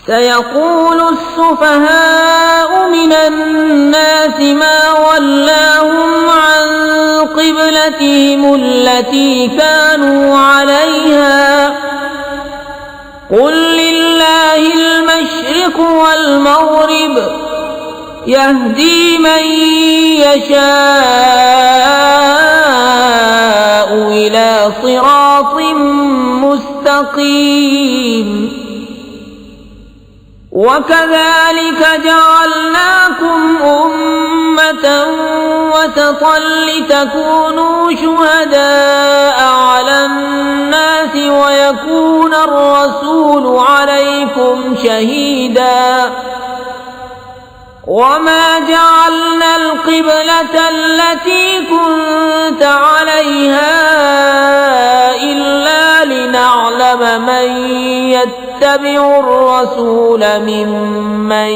सयक़ूलु अस्सुफ़हाउ मिनन्नासि मा वल्लाहुम अन क़िब्लतिहिमुल्लती कानू अलैहा क़ुल लिल्लाहिल मशरिक़ु वल मग़रिब यहदी मन यशाअु इला सिरातिम मुस्तक़ीम वकज़ालिक जअलनाकुम उम्मतन वसतन लितकूनू शुहदाअ अलन्नासि वयकून अर्रसूलु अलैकुम शहीदा वमा जअलना अलक़िबलत अल्लती कुन्त अलैहा इल्ला लिनअलम मन यत्तबिउ अर्रसूल मिम्मन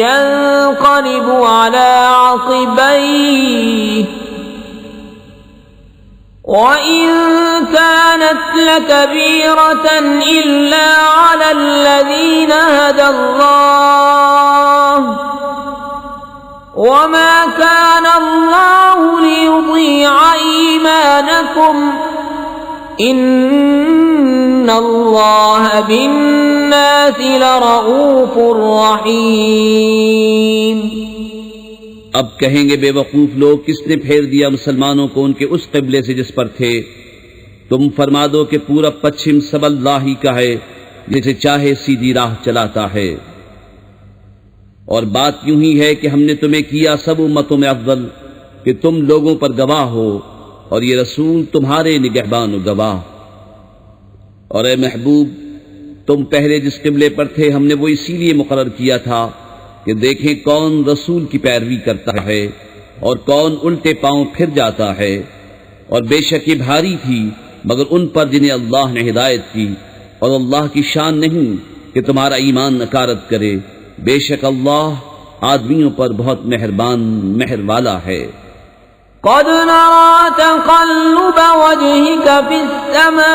यन्क़लिबु अला अक़िबैहि वइन कानत लकबीरतन इल्ला अला अल्लज़ीन हदल्लाह वमा कान अल्लाहु लियुज़ीअ ईमानकुम इन्नल्लाह बिन्नासि लरऊफ़ुर रहीम। अब कहेंगे बेवकूफ लोग, किसने फेर दिया मुसलमानों को उनके उस क़िबले से जिस पर थे। तुम फरमा दो कि पूरब पश्चिम सब अल्लाह ही का है, जिसे चाहे सीधी राह चलाता है। और बात यूं ही है कि हमने तुम्हें किया सब उम्मतों में अफजल कि तुम लोगों पर गवाह हो, और ये रसूल तुम्हारे निगहबान गवाह। और ए महबूब, तुम पहले जिस क़िबले पर थे हमने वो इसीलिए मुकर्रर किया था कि देखें कौन रसूल की पैरवी करता है और कौन उल्टे पांव फिर जाता है। और बेशक ये भारी थी मगर उन पर जिन्हें अल्लाह ने हिदायत की, और अल्लाह की शान नहीं कि तुम्हारा ईमान नकारत करे। बेशक अल्लाह आदमियों पर बहुत मेहरबान मेहर वाला है। क़द नरा तक़ल्लुब वजहिक फ़िस्समाइ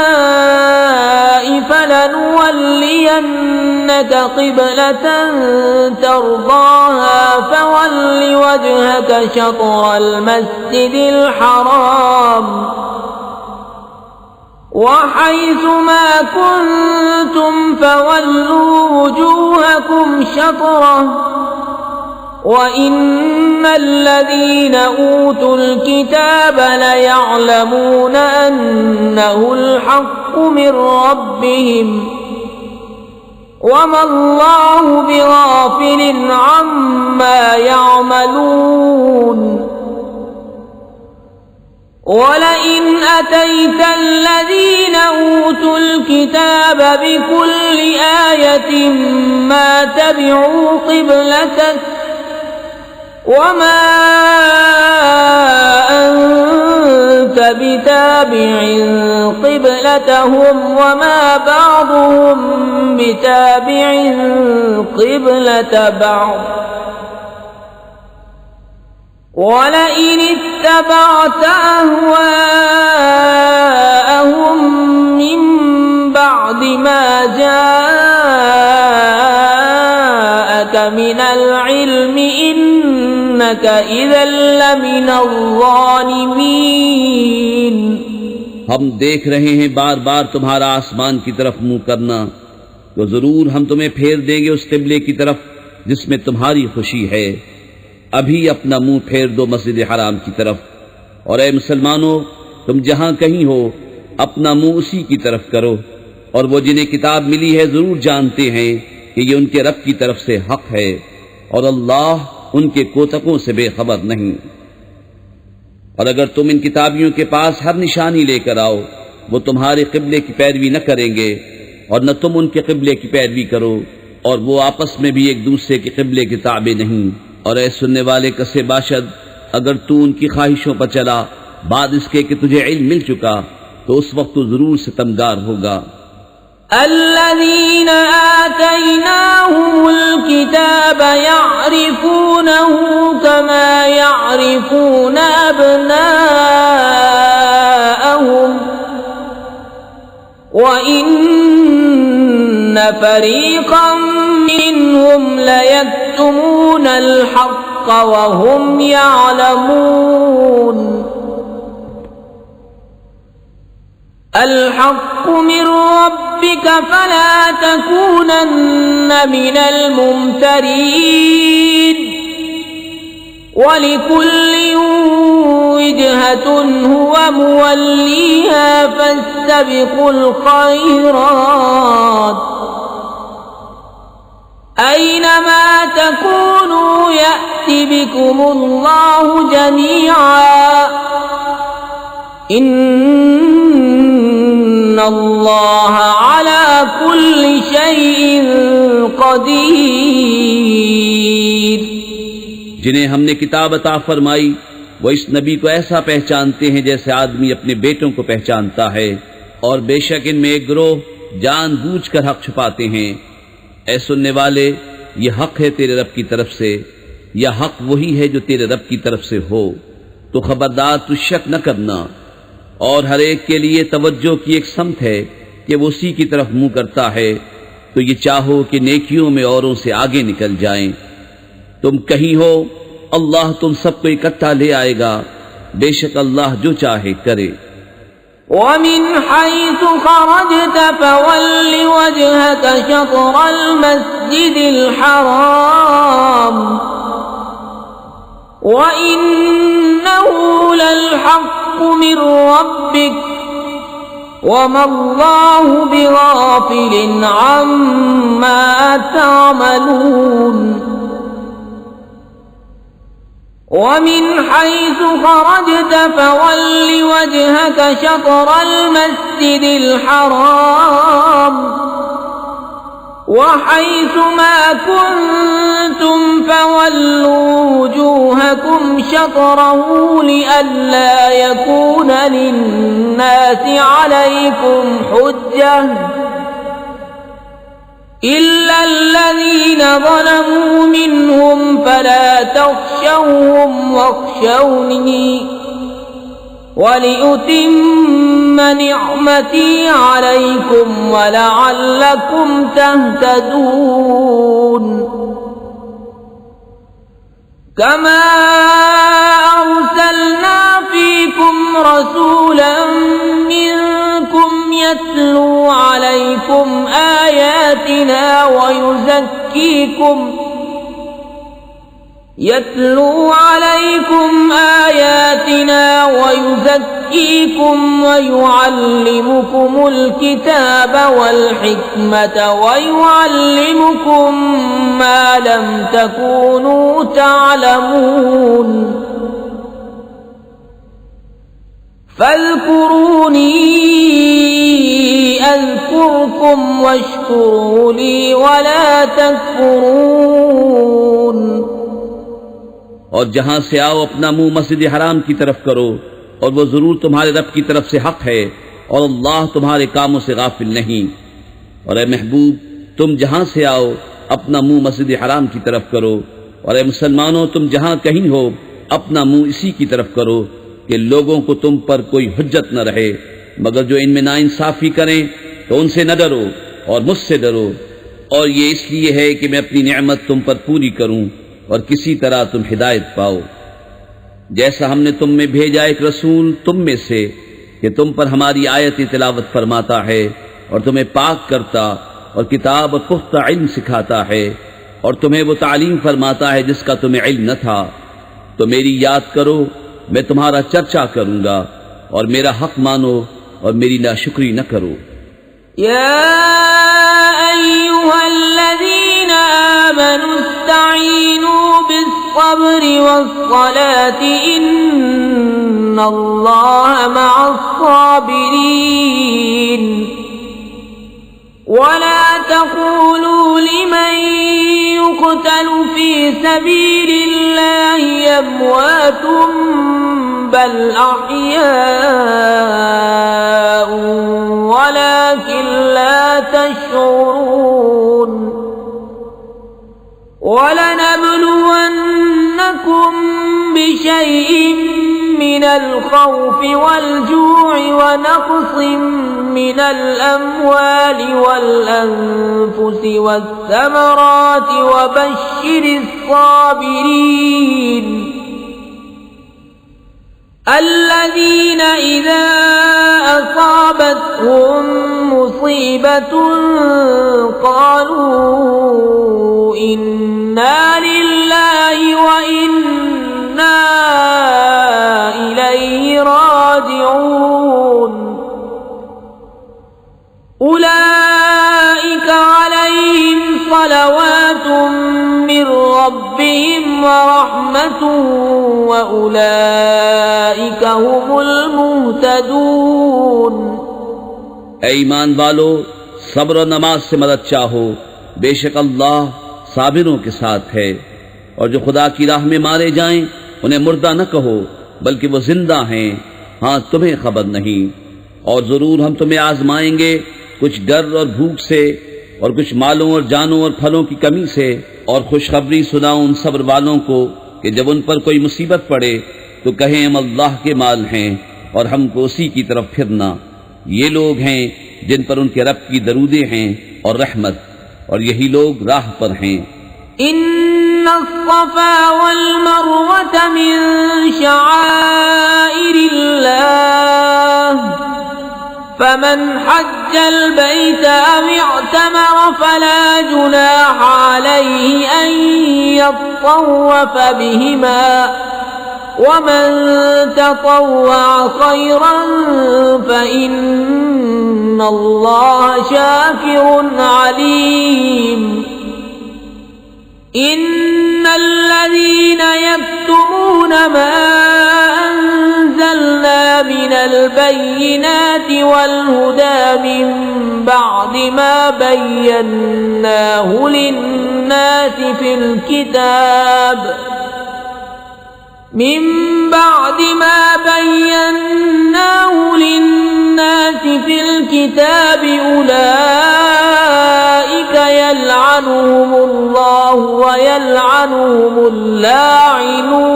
फ़लनुवल्लियन्नक क़िबलतन तर्दाहा फ़वल्लि वजहक शत्रल मस्जिदिल हराम वहैसुमा कुन्तुम फ़वल्लू वुजूहकुम शत्रह वइन्नल्लज़ीन ऊतुल किताब लयअलमून अन्नहुल हक़्क़ु मिर रब्बिहिम वमल्लाहु बिगाफ़िलिन अम्मा यअमलून वलइन अतैतल्लज़ीन ऊतुल किताब बिकुल्लि आयतिन मा तबिअू क़िबलतक वमा अंत बिताबिइन क़िबलतहुम वमा बअदुहुम बिताबिइन क़िबलत बअद वलइन इत्तबअत अहवाअहुम मिन बअदि मा जाअक मिनल इल्मि इन्नक इज़न लमिनज़ ज़ालिमीन। हम देख रहे हैं बार बार तुम्हारा आसमान की तरफ मुंह करना, तो जरूर हम तुम्हें फेर देंगे उस क़िबले की तरफ जिसमें तुम्हारी खुशी है। अभी अपना मुंह फेर दो मस्जिद हराम की तरफ, और ए मुसलमानों, तुम जहां कहीं हो अपना मुंह उसी की तरफ करो। और वो जिन्हें किताब मिली है जरूर जानते हैं कि ये उनके रब की तरफ से हक है, और अल्लाह उनके कोतकों से बेखबर नहीं। और अगर तुम इन किताबियों के पास हर निशानी लेकर आओ, वो तुम्हारे क़िबले की पैरवी न करेंगे और न तुम उनके क़िबले की पैरवी करो, और वो आपस में भी एक दूसरे के क़िबले के ताबे नहीं। और ऐ सुनने वाले कसे बाशद, अगर तू उनकी ख्वाहिशों पर चला बाद इसके कि तुझे इल्म मिल चुका, तो उस वक्त तू जरूर सितमगार होगा। अल्लज़ीना आतैनाहुमुल किताब यअरिफूनहु कमा यअरिफून अब्नाअहुम व इन्न फरीक़न मिनहुम लयक्तुमून अल-हक़्क़ वहुम यअलमून अल-हक़्क़ु मिन रब्बिक फला तकूनन्न मिनल मुमतरीन वलिकुल्लिन वजहतुन हुवा मुवल्लीहा फस्तबिकुल खैरात ऐनमा तकूनू यअति बिकुमुल्लाहु जमीआ इन्नल्लाह अला कुल्लि शैइन क़दीर। जिन्हें हमने किताब अता फरमाई वो इस नबी को ऐसा पहचानते हैं जैसे आदमी अपने बेटों को पहचानता है, और बेशक इनमें एक गिरोह जानबूझकर हक छुपाते हैं। ऐ सुनने वाले, ये हक है तेरे रब की तरफ से, या हक वही है जो तेरे रब की तरफ से हो, तो खबरदार तू शक न करना। और हर एक के लिए तवज्जो की एक समत है कि वो उसी की तरफ मुंह करता है, तो ये चाहो कि नेकियों में औरों से आगे निकल जाएं। तुम कहीं हो, अल्लाह तुम सबको इकट्ठा ले आएगा, बेशक अल्लाह जो चाहे करे। वमिन हैसु खरजत फवल्लि वजहक शत्रल मस्जिदिल हराम व इन्नहु लल हक़्क़ु मिन रब्बिक वमल्लाहु बिगाफिलिन अम्मा तअमलून। वमिन हैसु खरजत फवल्लि वजहक शत्रल मस्जिदिल हराम वहैसुमा कुन्तुम फवल्लू वुजूहकुम शत्रहु लिअल्ला यकून लिन्नासि अलैकुम हुज्जह इल्ला अल्लज़ीन ज़लमू मिनहुम फला तख्शवहुम वख्शवनी वलिउतिम्म निअमती अलैकुम वलअल्लकुम तहतदून। कमा अर्सलना फीकुम रसूलन मिनकुम यत्लू अलैकुम आयातिना वयुज़क्कीकुम वयुअल्लिमुकुमुल किताब वल हिक्मत वयुअल्लिमुकुम मा लम तकूनू तअलमून। फज़कुरूनी अज़कुरकुम वश्कुरू ली वला तकफुरून। और जहां से आओ अपना मुंह मस्जिद हराम की तरफ करो, और वो जरूर तुम्हारे रब की तरफ से हक है, और अल्लाह तुम्हारे कामों से गाफिल नहीं। और ए महबूब, तुम जहां से आओ अपना मुंह मस्जिद हराम की तरफ करो, और ए मुसलमानों, तुम जहां कहीं हो अपना मुंह इसी की तरफ करो कि लोगों को तुम पर कोई हुज्जत न रहे, मगर जो इनमें नाइंसाफी करें तो उनसे न डरो और मुझसे डरो। और ये इसलिए है कि मैं अपनी नेमत तुम पर पूरी करूं और किसी तरह तुम हिदायत पाओ। जैसा हमने तुम में भेजा एक रसूल तुम में से कि तुम पर हमारी आयत तिलावत फरमाता है और तुम्हें पाक करता और किताब और पुख्ता इल्म सिखाता है, और तुम्हें वो तालीम फरमाता है जिसका तुम्हें इल्म न था, तो मेरी याद करो, मैं तुम्हारा चर्चा करूंगा, और मेरा हक मानो और मेरी नाशुक्री न करो। या अय्युहल्लज़ीना आमनू इस्तईनू बिस्सब्रि वस्सलाति इन्नल्लाहा मअस्साबिरीन। वला तक़ूलू लिमन युक़तलु फ़ी सबीलिल्लाहि अम्वातुम बल अह्याउ वलाकिन ला तशऊरून। वलनब्लुवन्नकुम बिशैइन الخوف والجوع ونقص من الأموال والأنفس والثمرات وبشر الصابرين الذين إذا أصابتهم مصيبة قالوا إنا لله وإنا إليه راجعون أولئك عليهم صلوات من ربهم ورحمة وأولئك هم المهتدون। ऐ ईमान वालो, सब्र और नमाज से मदद चाहो, बेशक अल्लाह साबिरों के साथ है। और जो खुदा की राह में मारे जाएं उन्हें मुर्दा न कहो, बल्कि वो जिंदा हैं, हाँ तुम्हें खबर नहीं। और जरूर हम तुम्हें आजमाएंगे, कुछ डर और भूख से, और कुछ मालों और जानों और फलों की कमी से। और खुशखबरी सुनाओ उन सब्र वालों को कि जब उन पर कोई मुसीबत पड़े तो कहें हम अल्लाह के माल हैं और हमको उसी की तरफ फिरना। ये लोग हैं जिन पर उनके रब की दरूदे हैं और रहमत, और यही लोग राह पर हैं। इन्नस्सफ़ा वल मरवत मिन शआइरिल्लाह फमन हज्जल बैत अव इअतमर फला जुनाह अलैहि अन यत्तव्वफ़ बिहिमा वमन ततव्वअ खैरन फ़इन्नल्लाह शाकिरुन अलीम। इन्नल्लज़ीना यक्तुमूना मा अंज़लना मिनल बय्यिनाति वल हुदा मिन बअदि मा बय्यन्नाहु लिन्नासि फिल किताब من بعد ما بيناه للناس في الكتاب أولئك يلعنهم الله ويلعنهم اللاعنون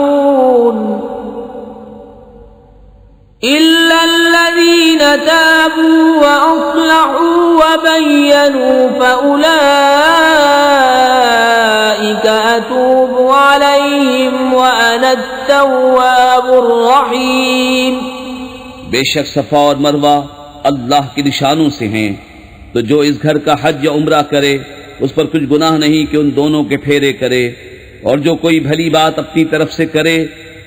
إلا الذين تابوا وأصلحوا وبينوا فأولئك أتوب عليهم وأنا التواب الرحيم। बेशक सफा और मरवा अल्लाह के निशानों से हैं, तो जो इस घर का हज या उम्रा करे उस पर कुछ गुनाह नहीं कि उन दोनों के फेरे करे। और जो कोई भली बात अपनी तरफ से करे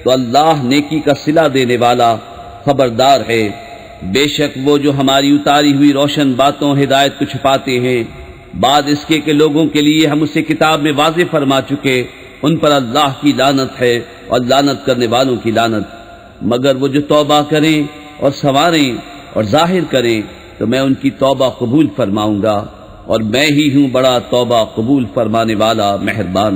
तो अल्लाह नेकी का सिला देने वाला खबरदार है। बेशक वो जो हमारी उतारी हुई रोशन बातों हिदायत को छुपाते हैं, बाद इसके के लोगों के लिए हम उसे किताब में वाज़े फरमा चुके, उन पर अल्लाह की लानत है और लानत करने वालों की लानत। मगर वो जो तौबा करें और संवारें और जाहिर करें तो मैं उनकी तौबा कबूल फरमाऊंगा, और मैं ही हूँ बड़ा तौबा कबूल फरमाने वाला मेहरबान।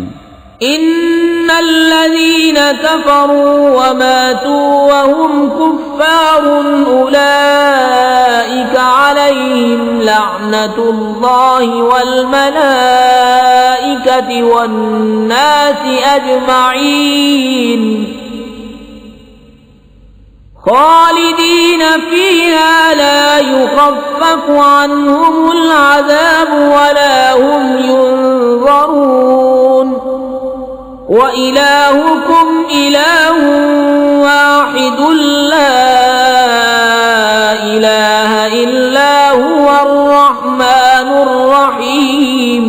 इन्नल्लज़ीना कफ़रू व मातू व हुम कुफ़्फ़ारुन उलाइका अलैहिम लअनतुल्लाहि वल मलाइकति वन नासि अजमईन खालिदीन फीहा ला युख़फ़फ़ु अन्हुमुल अज़ाब वला हुम युनज़रून व इलाहुकुम इलाहुन वाहिदुन ला इलाहा इल्ला हुवर रहमानुर रहीम।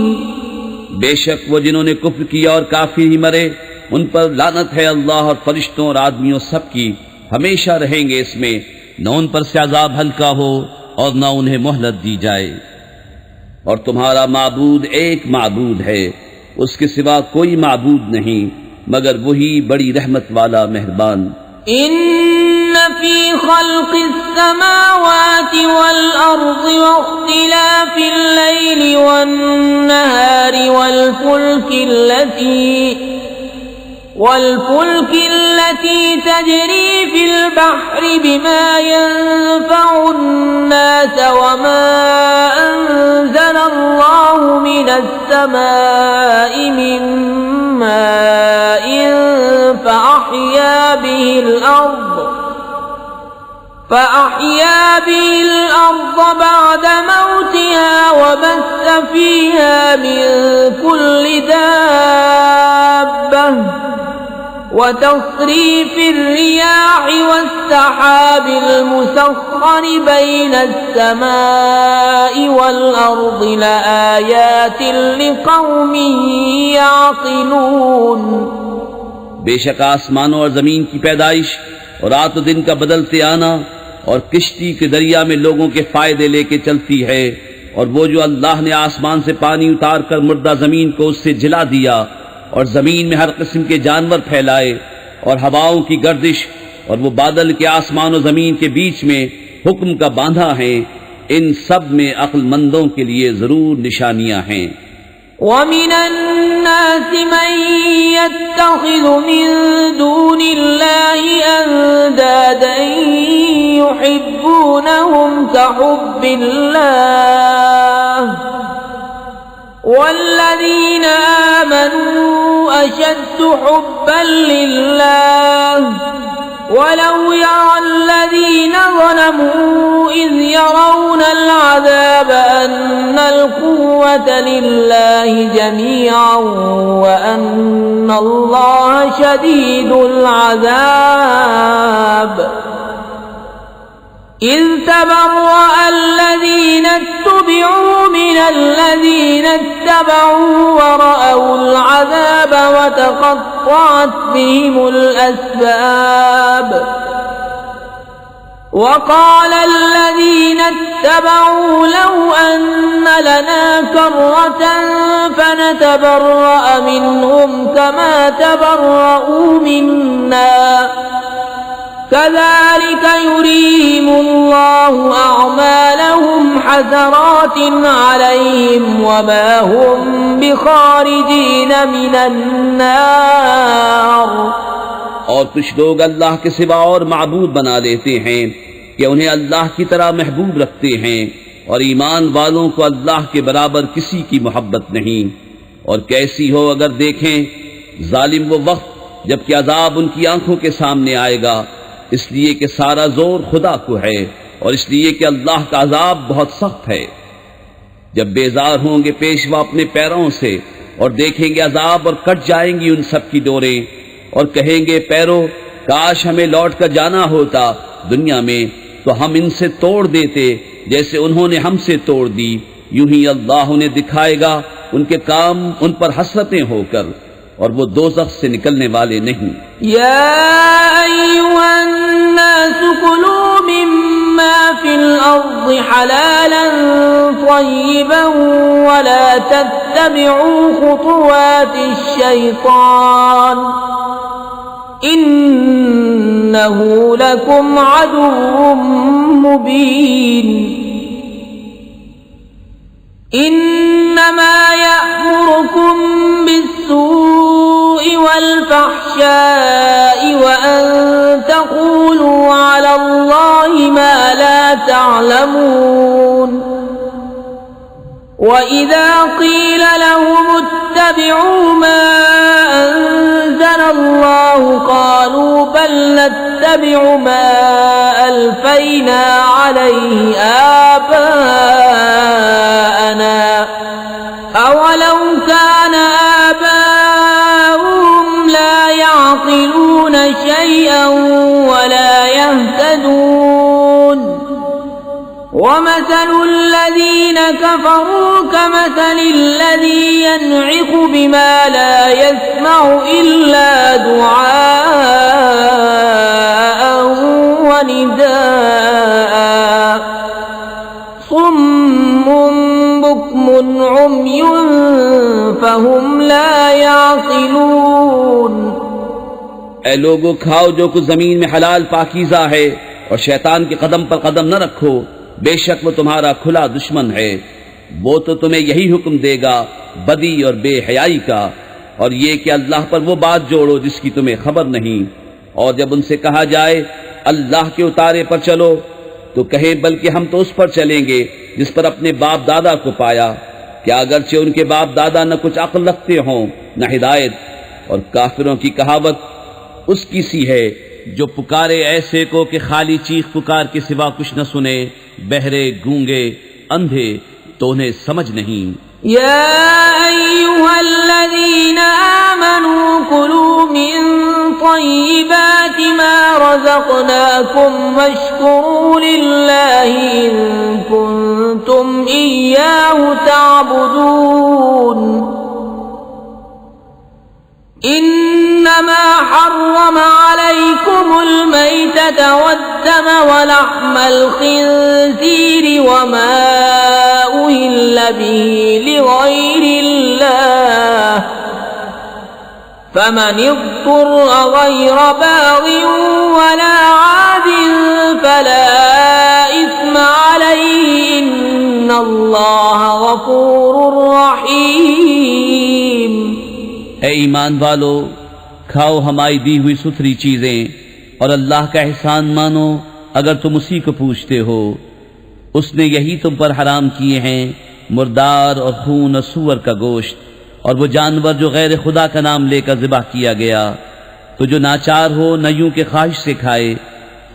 बेशक वो जिन्होंने कुफ्र किया और काफिर ही मरे उन पर लानत है अल्लाह और फरिश्तों और आदमियों सब की, हमेशा रहेंगे इसमें, न उन पर से अज़ाब हल्का हो और न उन्हें मोहलत दी जाए। और तुम्हारा माबूद एक माबूद है, उसके सिवा कोई माबूद नहीं मगर वही बड़ी रहमत वाला मेहरबान। इन्न फी खल्क़िस समावाति वल अर्ज़ि वख्तिलाफिल लैलि वन नहारि वल फुल्कि allati tajri fil bahri bima yanfa'un nas wa ma anzala Allahu minas samaa'i min ma'in fa ahya bihi al-ard فأحيا به الأرض بعد موتها وبث فيها من كل دابة وتصريف الرياح والسحاب المسخر بين السماء والأرض لآيات لقوم يعقلون। बेशक आसमानों और जमीन की पैदाइश और रात और दिन का बदलते आना और किश्ती के दरिया में लोगों के फायदे लेके चलती है, और वो जो अल्लाह ने आसमान से पानी उतार कर मुर्दा जमीन को उससे जिला दिया और जमीन में हर किस्म के जानवर फैलाए और हवाओं की गर्दिश और वो बादल के आसमान और जमीन के बीच में हुक्म का बांधा है, इन सब में अक्लमंदों के लिए जरूर निशानियां हैं। وَمِنَ النَّاسِ مَن يَتَّخِذُ مِن دُونِ اللَّهِ أَندَادًا يُحِبُّونَهُمْ كَحُبِّ اللَّهِ وَالَّذِينَ آمَنُوا أَشَدُّ حُبًّا لِلَّهِ وَلَوْ يَرَى الَّذِينَ ظَلَمُوا إِذْ يَرَوْنَ الْعَذَابَ أَنَّ الْقُوَّةَ لِلَّهِ جَمِيعًا وَأَنَّ اللَّهَ شَدِيدُ الْعَذَابِ إِذْ تَبَرَّأَ الَّذِينَ اتُّبِعُوا مِنَ الَّذِينَ اتَّبَعُوا وَرَأَوُا الْعَذَابَ وَتَقَطَّعَتْ بِهِمُ الْأَسْبَابُ وَقَالَ الَّذِينَ اتَّبَعُوا لَوْ أَنَّ لَنَا كَرَّةً فَنَتَبَرَّأَ مِنْهُمْ كَمَا تَبَرَّؤُوا مِنَّا كَذَلِكَ يُرِيهِمُ اللَّهُ أَعْمَالَهُمْ حَسَرَاتٍ عَلَيْهِمْ وَمَا هُمْ بِخَارِجِينَ مِنَ النَّارِ। और कुछ लोग अल्लाह के सिवा और माबूद बना लेते हैं कि उन्हें अल्लाह की तरह महबूब रखते हैं, और ईमान वालों को अल्लाह के बराबर किसी की मोहब्बत नहीं। और कैसी हो अगर देखें जालिम वो वक्त जबकि अजाब उनकी आंखों के सामने आएगा, इसलिए कि सारा जोर खुदा को है और इसलिए कि अल्लाह का अजाब बहुत सख्त है। जब बेजार होंगे पेशवा अपने पैरों से और देखेंगे अजाब और कट जाएंगी उन सब की डोरें, और कहेंगे पैरों काश हमें लौट कर जाना होता दुनिया में तो हम इनसे तोड़ देते जैसे उन्होंने हमसे तोड़ दी। यूं ही अल्लाह उन्हें दिखाएगा उनके काम उन पर हसरतें होकर, और वो दोज़ख से निकलने वाले नहीं। या अय्युहन नास कुलू मिम्मा फिल अर्ज़ि हलालन तय्यिबन वला तत्तबि'ू खुतुवातिश शैतान इन्नहु लकुम अदुव्वुम मुबीन। इन्नमा यअमुरुकुम बिस्सूइ वल्फहशाइ वअन तक़ूलू अलल्लाहि मा ला तअलमून। वइज़ा क़ील लहुम इत्तबि'ू मा अनज़लल्लाहु क़ालू बल नत्तबि'ु मा अल्फ़ैना अलैहि आबाअना अवलौ कान आबाउहुम ला यअक़िलून शैअन वला यहतदून। वमثل الذين كفروا كمثل الذي ينعق بما لا يسمع إلا دعاء ونداء صم بكم عمي فهم لا يعقلون। ऐ लोगो खाओ जो कुछ जमीन में हलाल पाकीज़ा है और शैतान के कदम पर कदम न रखो, बेशक वो तुम्हारा खुला दुश्मन है। वो तो तुम्हें यही हुक्म देगा बदी और बेहयाई का, और ये कि अल्लाह पर वो बात जोड़ो जिसकी तुम्हें खबर नहीं। और जब उनसे कहा जाए अल्लाह के उतारे पर चलो तो कहें बल्कि हम तो उस पर चलेंगे जिस पर अपने बाप दादा को पाया। क्या अगरचे उनके बाप दादा न कुछ अक्ल रखते हों न हिदायत। और काफिरों की कहावत उसकी सी है जो पुकारे ऐसे को कि खाली चीख पुकार के सिवा कुछ न सुने, बहरे, गूंगे, अंधे, तो उन्हें समझ नहीं। या अय्युहल्लज़ीना आमनू कुलू मिन तय्यिबाति मा रज़क़नाकुम वश्कुरू लिल्लाहि इन कुंतुम इय्याहु तअबुदून। इन्नमा हर्रम अलैकुमुल मैतत वद्दम वलहमल खिंज़ीर वमा उहिल्ल बिही लिगैरिल्लाह फमन इज़्तुर्र गैर बाग़िन वला आदिन फला इस्म अलैहि इन्नल्लाह गफूरुर रहीम। ऐ ईमान वालो, खाओ हमारी दी हुई सुथरी चीजें और अल्लाह का एहसान मानो अगर तुम उसी को पूछते हो। उसने यही तुम पर हराम किए हैं, मुर्दार और खून और सूअर का गोश्त और वो जानवर जो गैर खुदा का नाम लेकर ज़िबा किया गया। तो जो नाचार हो न यूं के ख्वाहिश से खाए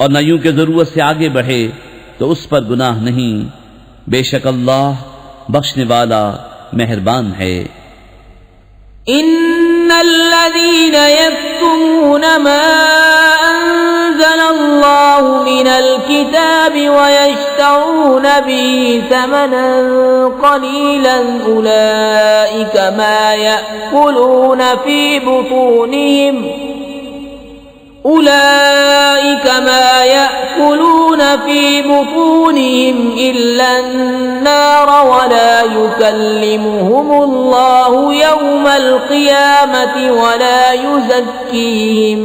और न यूं के जरूरत से आगे बढ़े तो उस पर गुनाह नहीं। बेशक अल्लाह बख्शने वाला मेहरबान है। इन्नल्लज़ीन यक्तुमून मा अंज़लल्लाहु मिनल किताबि व यश्तरून बिही समनन क़लीलन उलाइका मा यअकुलून फी बुतूनिहिम इल्ला अन्नार वला युकल्लिमुहुमुल्लाहु यौमल क़ियामति वला युज़क्कीहिम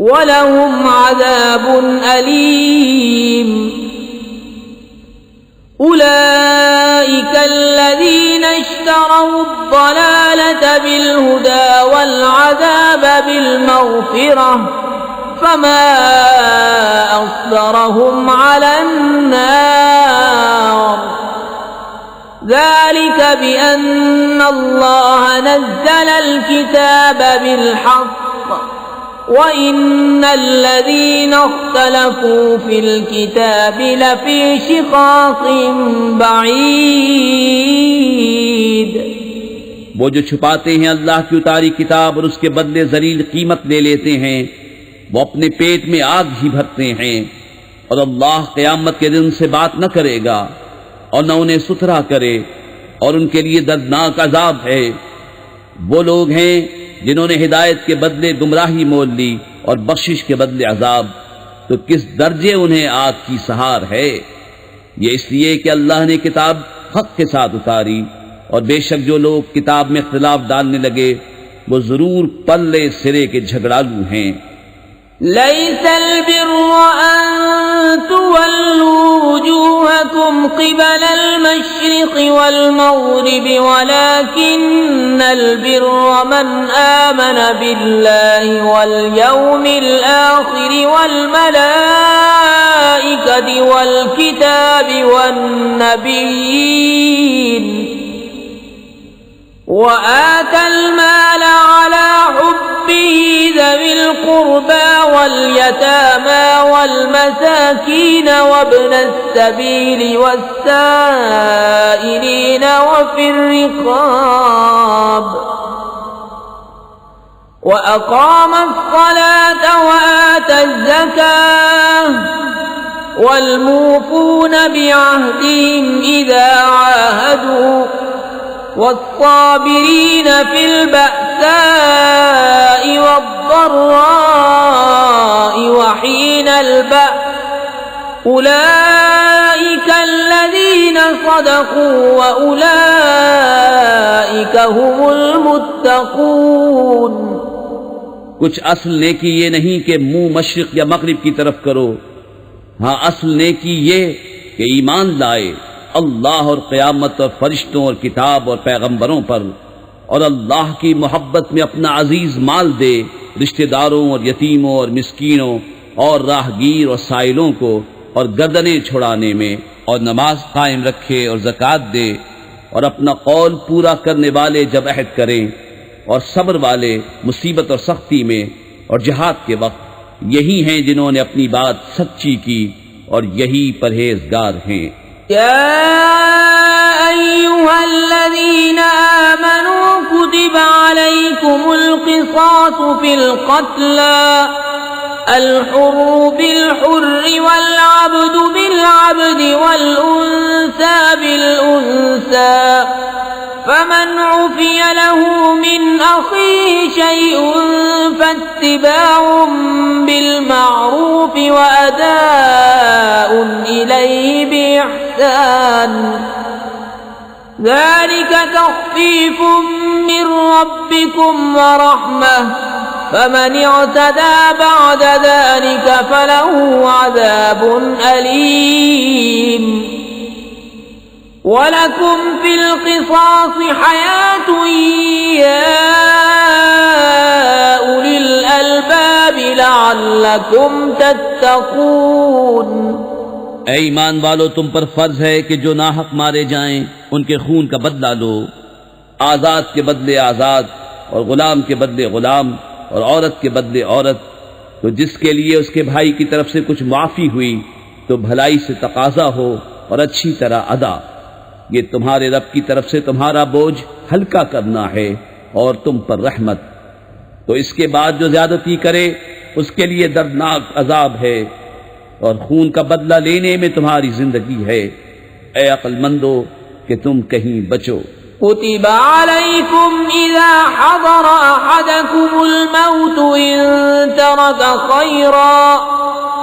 वलहुम अज़ाबुन अलीम। उलाइका अल्लज़ीना इश्तरौ अद-दलालत बिल-हुदा वल-अज़ाब बिल-मग़फ़िरह फमा अस्बरहुम अलन्नार। ज़ालिक बिअन्न अल्लाह नज़्ज़लल किताब बिल-हक़्क़ वइन्न अल्लज़ीना इख्तलफ़ू फ़िल किताबि लफ़ी शिक़ाक़िन बईद। वो जो छुपाते हैं अल्लाह की उतारी किताब और उसके बदले जलील कीमत ले लेते हैं, वो अपने पेट में आग ही भरते हैं और अल्लाह क़यामत के दिन से बात न करेगा और न उन्हें सुथरा करे और उनके लिए दर्दनाक अजाब है। वो लोग हैं जिन्होंने हिदायत के बदले गुमराही मोल ली और बख्शिश के बदले अजाब, तो किस दर्जे उन्हें आग की सहार है। ये इसलिए कि अल्लाह ने किताब हक के साथ उतारी और बेशक जो लोग किताब में इख्तिलाफ डालने लगे वो जरूर पल्ले सिरे के झगड़ालू हैं। लैसल बिर्र अन तुवल्लू वुजूहकुम क़िबलल मशरिक़ि वल मग़रिबि वलाकिन्नल बिर्र मन आमन बिल्लाहि वल यौमिल आख़िरि वल मलाइकति वल किताबि वन नबिय्यीन वआतल माल अला हुब्बिही ज़विल क़ुर्बा वल यतामा वल मसाकीन वब्नस सबील वस्साइलीन वफ़िर रिक़ाब वअक़ामस सलात वआतज़ ज़काह वल्मूफ़ून बिअहदिहिम इज़ा आहादू والصابرين في البأساء والضراء وحين البأس أولئك الذين صدقوا وأولئك هم المتقون। कुछ असल नेकी ये नहीं कि मुंह मशरिक या मगरिब की तरफ करो। हाँ, असल नेकी ये कि ईमान लाए अल्लाह और क़यामत और फरिश्तों और किताब और पैगंबरों पर और अल्लाह की मोहब्बत में अपना अजीज माल दे रिश्तेदारों और यतीमों और मिस्कीनों और राहगीर और साइलों को और गर्दनें छुड़ाने में और नमाज कायम रखे और ज़कात दे और अपना कौल पूरा करने वाले जब अहद करें और सब्र वाले मुसीबत और सख्ती में और जिहाद के वक्त यही हैं जिन्होंने अपनी बात सच्ची की और यही परहेजगार हैं। या अय्युहल्लज़ीना आमनू कुतिबा अलैकुमुल क़िसासु फिल क़त्ला अल-हुर्रु बिल-हुर्रि वल-अब्दु बिल-अब्दि वल-उन्सा बिल-उन्सा फमन उफ़िय लहू मिन अख़ीहि शैउन फत्तिबाउन बिल-मअरूफ़ व अदाउन इलैहि बिइहसान ज़ालिका तख़फ़ीफ़ुम मिन रब्बिकुम व रहमह फमन इअ्तदा बअद ज़ालिका फलहु अज़ाबुन अलीम वलकुम फिल क़िसास हयातुन या उलिल अलबाब लअल्लकुम तत्तक़ून। ऐ ईमान वालो, तुम पर फर्ज है कि जो नाहक मारे जाएं उनके खून का बदला लो, आजाद के बदले आजाद और गुलाम के बदले गुलाम और औरत के बदले औरत। तो जिसके लिए उसके भाई की तरफ से कुछ माफी हुई तो भलाई से तकाजा हो और अच्छी तरह अदा। ये तुम्हारे रब की तरफ से तुम्हारा बोझ हल्का करना है और तुम पर रहमत। तो इसके बाद जो ज्यादती करे उसके लिए दर्दनाक अजाब है और खून का बदला लेने में तुम्हारी जिंदगी है। ऐ अक्लमंदो कि तुम कहीं बचो। कुतिबा अलैकुम इज़ा हज़र अहदकुमुल मौत इन तरक खैरा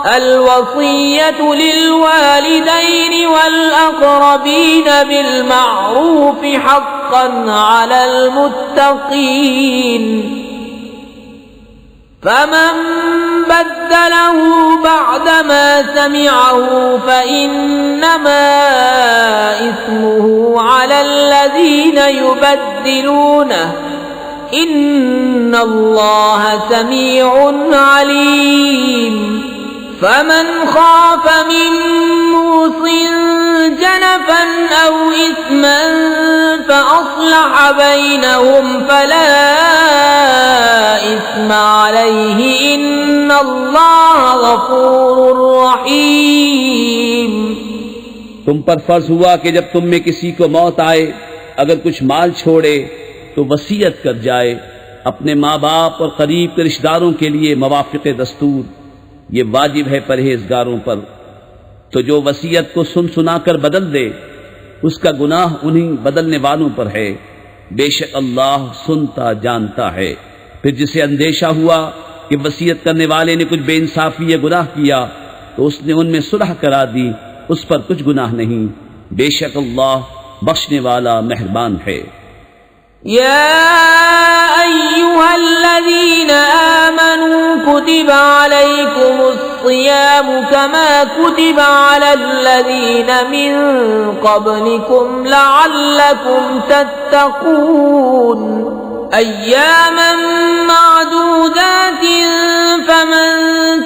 अल-वसिय्यतु लिल-वालिदैनि वल-अक़रबीन बिल-मअरूफ़ हक़्क़न अलल मुत्तक़ीन फमन बद्दलहु बअदमा समिअहु फइन्नमा इस्मुहु अलल्लज़ीन युबद्दिलूनहु इन्नल्लाह समीउन अलीम। फमन खाफ मिन मूसिन जनफन औ इस्मन फअस्लह बैनहुम फला इस्म अलैहि इन्नल्लाह गफूरुर रहीम। तुम पर फर्ज हुआ कि जब तुम में किसी को मौत आए, अगर कुछ माल छोड़े तो वसीयत कर जाए अपने माँ बाप और करीब के रिश्तेदारों के लिए मवाफ़िक़ दस्तूर। ये वाजिब है परहेजगारों पर। तो जो वसीयत को सुन सुनाकर बदल दे उसका गुनाह उन्हीं बदलने वालों पर है। बेशक अल्लाह सुनता जानता है। फिर जिसे अंदेशा हुआ कि वसीयत करने वाले ने कुछ बेइंसाफी या गुनाह किया तो उसने उनमें सुलह करा दी, उस पर कुछ गुनाह नहीं। बेशक अल्लाह बख्शने वाला मेहरबान है। या अय्युहल्लज़ीना आमनू कुतिबा अलैकुमुस्सियामु कमा कुतिबा अलल्लज़ीना मिन क़ब्लिकुम लअल्लकुम तत्तक़ून अय्यामन मअदूदातिन फमन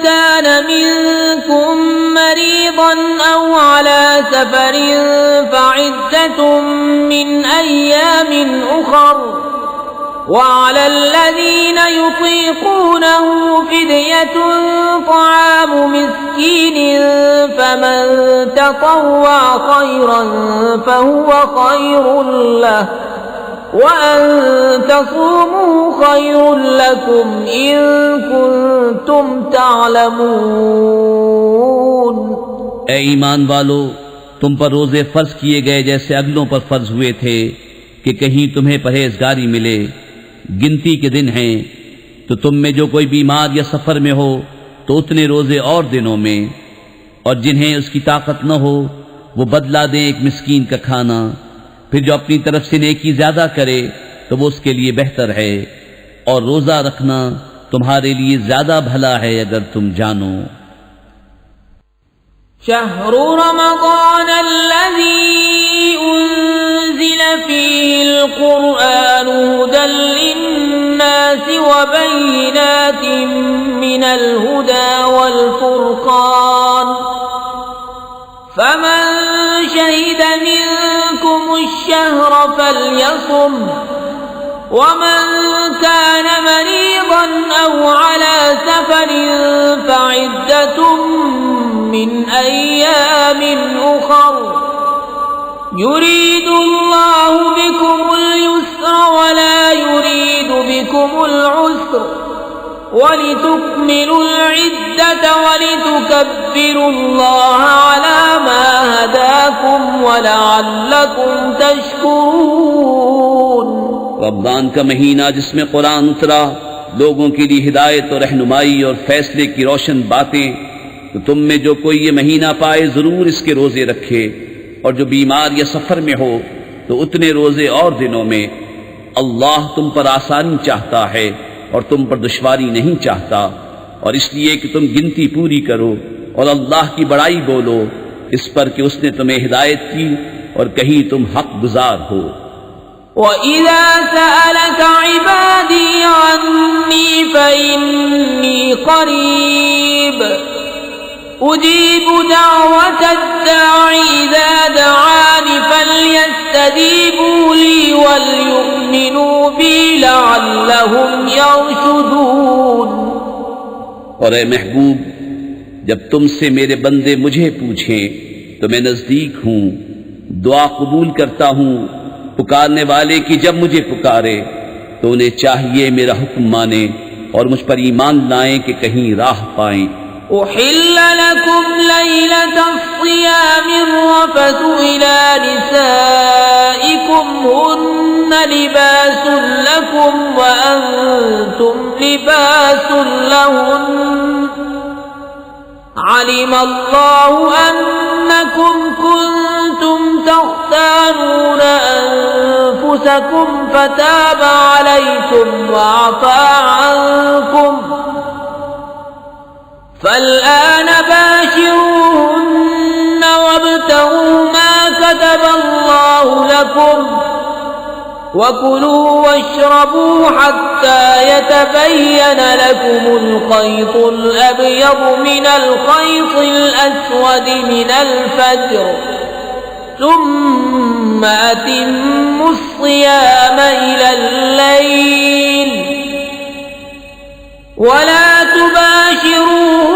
कान मिनकुम मरीदन औ अला सफरिन फइद्दतुम मिन अय्यामिन उखर वअला अल्लज़ीना युतीक़ूनहु फ़िद्यतुन तआमु मिस्कीनिन फमन ततव्वअ खैरन फहुव खैरुन लहु वअन तसूमू खैरुन लकुम इन कुंतुम तालमून। ऐ ईमान वालो, तुम पर रोजे फर्ज किए गए जैसे अगलों पर फर्ज हुए थे कि कहीं तुम्हें परहेजगारी मिले। गिनती के दिन हैं, तो तुम में जो कोई बीमार या सफर में हो तो उतने रोजे और दिनों में, और जिन्हें उसकी ताकत न हो वो बदला दें एक मिस्कीन का खाना। फिर जो अपनी तरफ से नेकी ज्यादा करे तो वो उसके लिए बेहतर है, और रोजा रखना तुम्हारे लिए ज्यादा भला है अगर तुम जानो। शहरु रमज़ान अल्लज़ी उन्ज़िल फ़ीहिल क़ुरआनु हुदल लिन्नासि व बय्यिनातिन मिनल हुदा वल फ़ुरक़ान फमन शहिद मिनकुमुश शहर फल्यसुम ومن كان مريضا أو على سفر فعدة من أيام أخر يريد الله بكم اليسر ولا يريد بكم العسر ولتكملوا العدة ولتكبروا الله على ما هداكم ولعلكم تشكرون। रमजान का महीना जिसमें कुरान उतरा, लोगों के लिए हिदायत और रहनुमाई और फैसले की रोशन बातें, तो तुम में जो कोई ये महीना पाए जरूर इसके रोजे रखे, और जो बीमार या सफर में हो तो उतने रोजे और दिनों में। अल्लाह तुम पर आसानी चाहता है और तुम पर दुश्वारी नहीं चाहता, और इसलिए कि तुम गिनती पूरी करो और अल्लाह की बड़ाई बोलो इस पर कि उसने तुम्हें हिदायत की और कहीं तुम हक गुजार हो। وَإِذَا سَأَلَكَ عِبَادِي عَنِّي فَإِنِّي قَرِيبٌ أُجِيبُ دَعْوَةَ الدَّاعِ إِذَا دَعَانِ فَلْيَسْتَجِيبُوا لِي وَلْيُؤْمِنُوا بِي لَعَلَّهُمْ يَرْشُدُونَ। और ए महबूब, जब तुमसे मेरे बंदे मुझे पूछें तो मैं नजदीक हूँ, दुआ कबूल करता हूँ। पुकारने वाले की जब मुझे पुकारे तो उन्हें चाहिए मेरा हुक्म माने और मुझ पर ईमान लाएं कि कहीं राह पाएं। أحل لكم ليلة الصيام الرفث إلى نسائكم هن لباس لكم وأنتم لباس لهن علم الله أنكم كنتم تختانون أنفسكم فتاب عليكم وعفى عنكم فالآن باشروهن وابتغوا ما كتب الله لكم وكلوا واشربوا حتى يتبين لكم الخيط الأبيض من الخيط الأسود من الفجر ثم أتموا الصيام إلى الليل ولا تباشروهن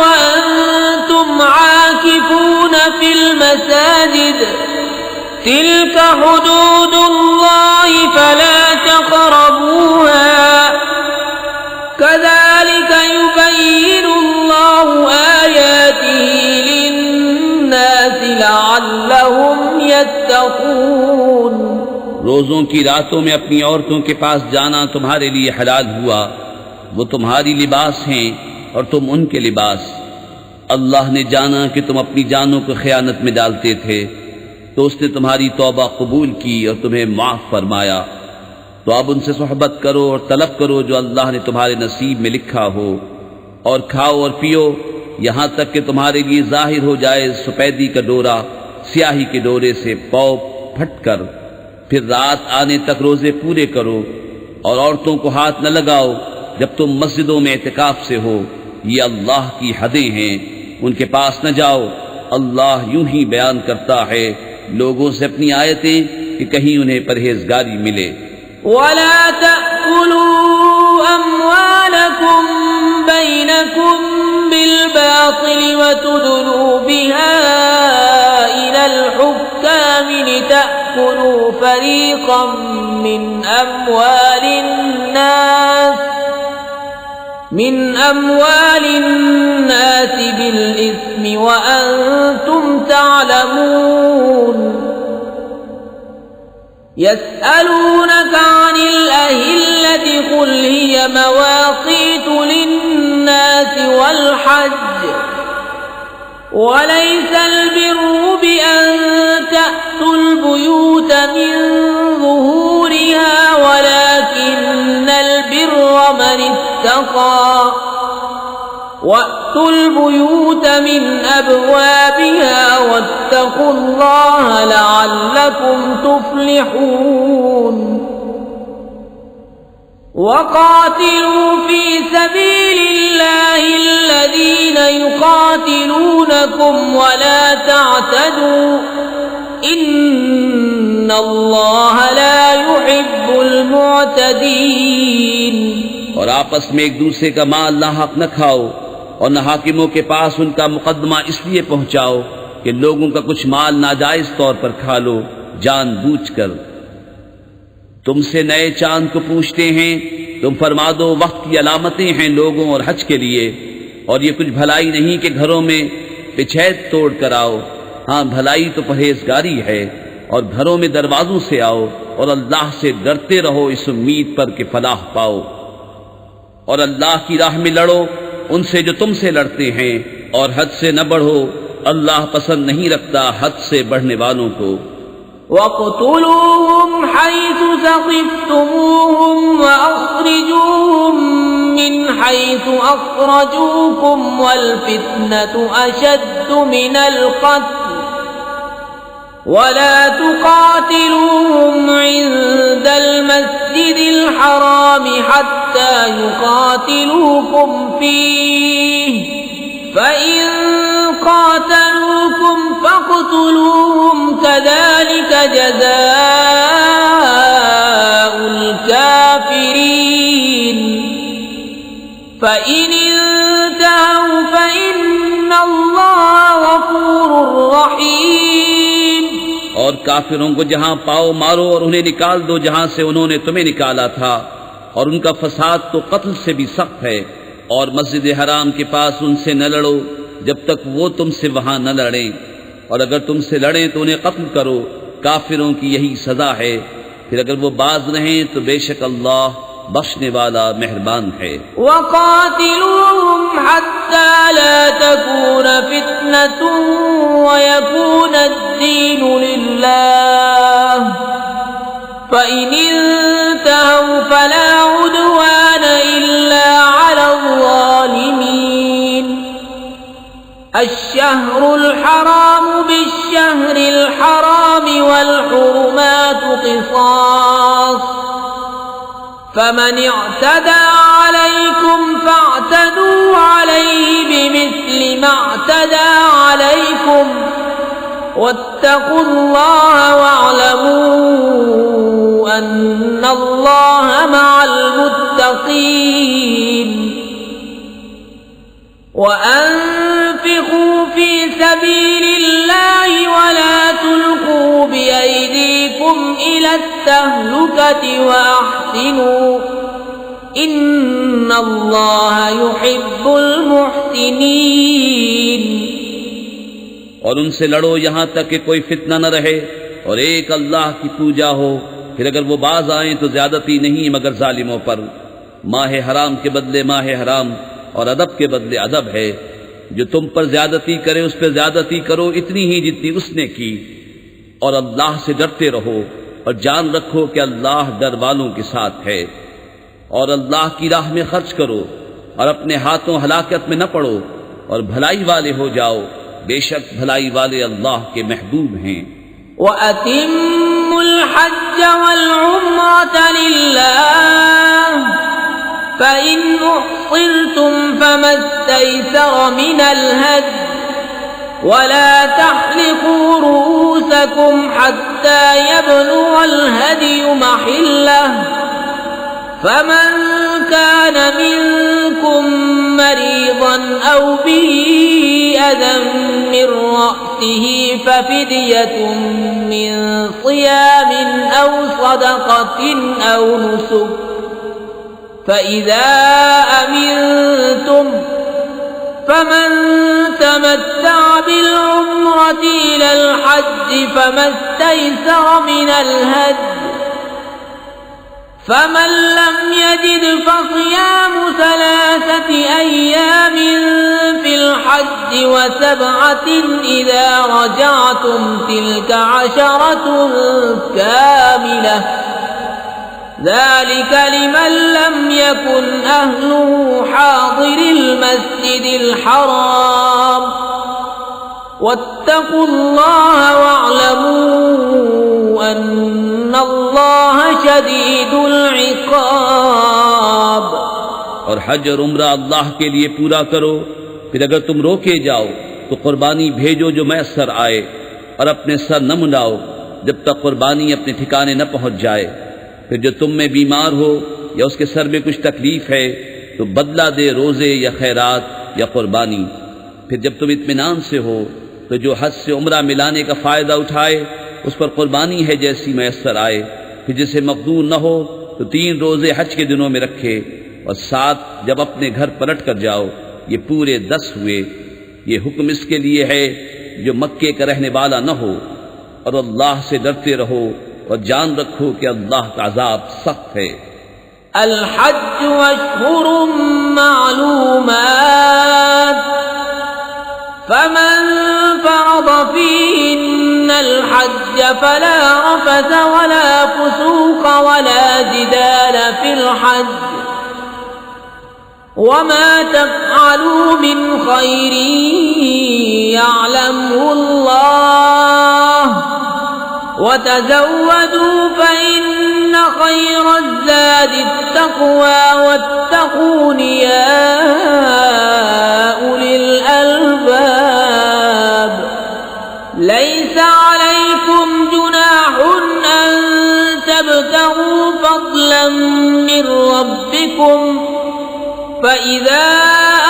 وأنتم عاكفون في المساجد تلك حدود الله فلا تقربوها كذلك يبين الله آياته للناس لعلهم يتقون। रोजों की रातों में अपनी औरतों के पास जाना तुम्हारे लिए हलाल हुआ, वो तुम्हारी लिबास हैं और तुम उनके लिबास। अल्लाह ने जाना कि तुम अपनी जानों को खयानत में डालते थे तो उसने तुम्हारी तौबा कबूल की और तुम्हें माफ फरमाया। तो अब उनसे सोहबत करो और तलब करो जो अल्लाह ने तुम्हारे नसीब में लिखा हो, और खाओ और पियो यहाँ तक कि तुम्हारे लिए जाहिर हो जाए सफेदी का डोरा स्याही के डोरे से पौ फट कर। फिर रात आने तक रोजे पूरे करो और औरतों को हाथ न लगाओ जब तुम मस्जिदों में एतिकाफ से हो। ये अल्लाह की हदें हैं, उनके पास न जाओ। अल्लाह यूं ही बयान करता है लोगों से अपनी आयतें कि कहीं उन्हें परहेजगारी मिले। वला तअकुलू अम्वालकुम बैनकुम बिलबातिल वतुदलू बिहा इलल हुक्काम लितअकुलू फरीक़म मिन अम्वालिन्नास बिलइस्मि वअन्तुम तअलमून। يسألونك عن الأهلة قل هي مواقيت للناس والحج وليس البر بأن تأتوا البيوت من ظهورها ولكن البر من اتقى وأتوا البيوت من أبوابها واتقوا الله لعلكم تفلحون। وقاتلوا في سبيل الله الذين يقاتلونكم ولا تعتدوا إن الله لا يحب المعتدين और आपस में एक दूसरे का माल नाहक न खाओ और न हाकिमों के पास उनका मुकदमा इसलिए पहुंचाओ कि लोगों का कुछ माल नाजायज तौर पर खा लो जानबूझकर। तुमसे नए चांद को पूछते हैं, तुम फरमा दो वक्त की अलामतें हैं लोगों और हज के लिए, और ये कुछ भलाई नहीं कि घरों में पिछैत तोड़ कर आओ। हाँ, भलाई तो परहेजगारी है, और घरों में दरवाजों से आओ और अल्लाह से डरते रहो इस उम्मीद पर कि फलाह पाओ। और अल्लाह की राह में लड़ो उनसे जो तुमसे लड़ते हैं, और हद से न बढ़ो, अल्लाह पसंद नहीं रखता हद से बढ़ने वालों को। वक़्तुलूहुम हैसु सक़िफ़्तुमूहुम वअख़रिजूहुम मिन हैसु अख़रजूकुम वल्फ़ित्नतु अशद्दु मिनल क़त्ल वला तुक़ातिलूहुम इन्दल मस्जिदिल हराम हत्ता युक़ातिलूकुम फ़ीहि फ़इन क़ातलूकुम फ़क़्तुलूहुम कज़ालिक जज़ाउल काफ़िरीन फ़इन इंतहू फ़इन्नल्लाह गफ़ूरुर रहीम। और काफिरों को जहां पाओ मारो और उन्हें निकाल दो जहां से उन्होंने तुम्हें निकाला था, और उनका फसाद तो कत्ल से भी सख्त है। और मस्जिद हराम के पास उनसे न लड़ो जब तक वो तुमसे वहां न लड़ें, और अगर तुमसे लड़ें तो उन्हें कत्ल करो। काफिरों की यही सजा है। फिर अगर वो बाज रहें तो बेशक अल्लाह बख्शने वाला मेहरबान है। वक़ातिलूहुम हत्ता ला तकून फितनतुन वयकून अद्दीनु लिल्लाह फ़इन इंतहू फला उद्वान इल्ला अलज़्ज़ालिमीन। अश्शहरुल हराम बिश्शहरिल हराम वल हुरुमातु क़िसास फमन इअ्तदा अलैकुम फ़अ्तदू अलैहि बिमिस्लि मा अ'तदा अलैकुम वत्तक़ुल्लाह वअलमू अन्नल्लाह मअल मुत्तक़ीन। वअन्फ़िक़ू फ़ी सबीलिल्लाहि वला तुल्क़ू बिअयदीकुम इलत्तहलुकति वअहसिनू इन्नल्लाह युहिब्बुल मुहसिनीन। और उनसे लड़ो यहां तक कि कोई फितना न रहे और एक अल्लाह की पूजा हो। फिर अगर वो बाज आए तो ज्यादती नहीं मगर जालिमों पर। माह हराम के बदले माह हराम और अदब के बदले अदब है। जो तुम पर ज्यादती करे उस पर ज्यादती करो इतनी ही जितनी उसने की। और अल्लाह से डरते रहो और जान रखो कि अल्लाह डर वालों के साथ है। और अल्लाह की राह में खर्च करो और अपने हाथों हलाकत में न पड़ो और भलाई वाले हो जाओ। बेशक भलाई वाले अल्लाह के महबूब हैं। वअतिम्मुल हज्ज वल उम्रत लिल्लाह फ़इन उहसिरतुम फमस्तैसर मिनल हद्य वला तहलिकू रूसकुम हत्ता यबलुगल हद्यु महिल्लह फमन कान मिनकुम मरीज़न औ बिही अज़न मिन रअसिही फफ़िद्यतुन मिन सियामिन औ सदक़तिन औ नुसुक फ़इज़ा अमिनतुम फमन तमत्तअ बिलउम्रति इलल हज्ज फमस्तैसर मिनल हद्य फमन लम यजिद फसियामु सलासति अय्यामिन फिल हज्ज वसबअतिन इज़ा रजअतुम तिल्क अशरतुन कामिलह ذلك لمن لم يكن أهله حاضر المسجد الحرام واتقوا الله واعلموا أن الله شديد العقاب। और हज और उम्रा अल्लाह के लिए पूरा करो। फिर अगर तुम रोके जाओ तो कुर्बानी भेजो जो मैसर आए, और अपने सर न मुंडाओ जब तक कुर्बानी अपने ठिकाने न पहुंच जाए। फिर जो तुम में बीमार हो या उसके सर में कुछ तकलीफ है तो बदला दे रोज़े या खैरात या कुर्बानी। फिर जब तुम इत्मीनान से हो तो जो हज से उम्रा मिलाने का फ़ायदा उठाए उस पर कुर्बानी है जैसी मैसर आए। फिर जिसे मकदूर न हो तो 3 रोज़े हज के दिनों में रखे और 7 जब अपने घर पलट कर जाओ, ये पूरे 10 हुए। ये हुक्म इसके लिए है जो मक्के का रहने वाला न हो। और अल्लाह से डरते रहो और जान रखो कि अल्लाह का अजाब सख्त है। अल-हज्ज अश्हुरुम मालूमात फमन फरद फीहिन्नल हज्ज फला रफथ वला फुसूक वला जिदाल फिल हज्ज वमा तफ़अलू मिन खैरिन यअलमुहुल्लाह वतज़व्वदू फ़इन्न खैरज़्ज़ादि त्तक़वा वत्तक़ून या उलिल अलबाब। लैस अलैकुम जुनाहुन अन तब्तगू फ़ज़लन मिन रब्बिकुम फ़इज़ा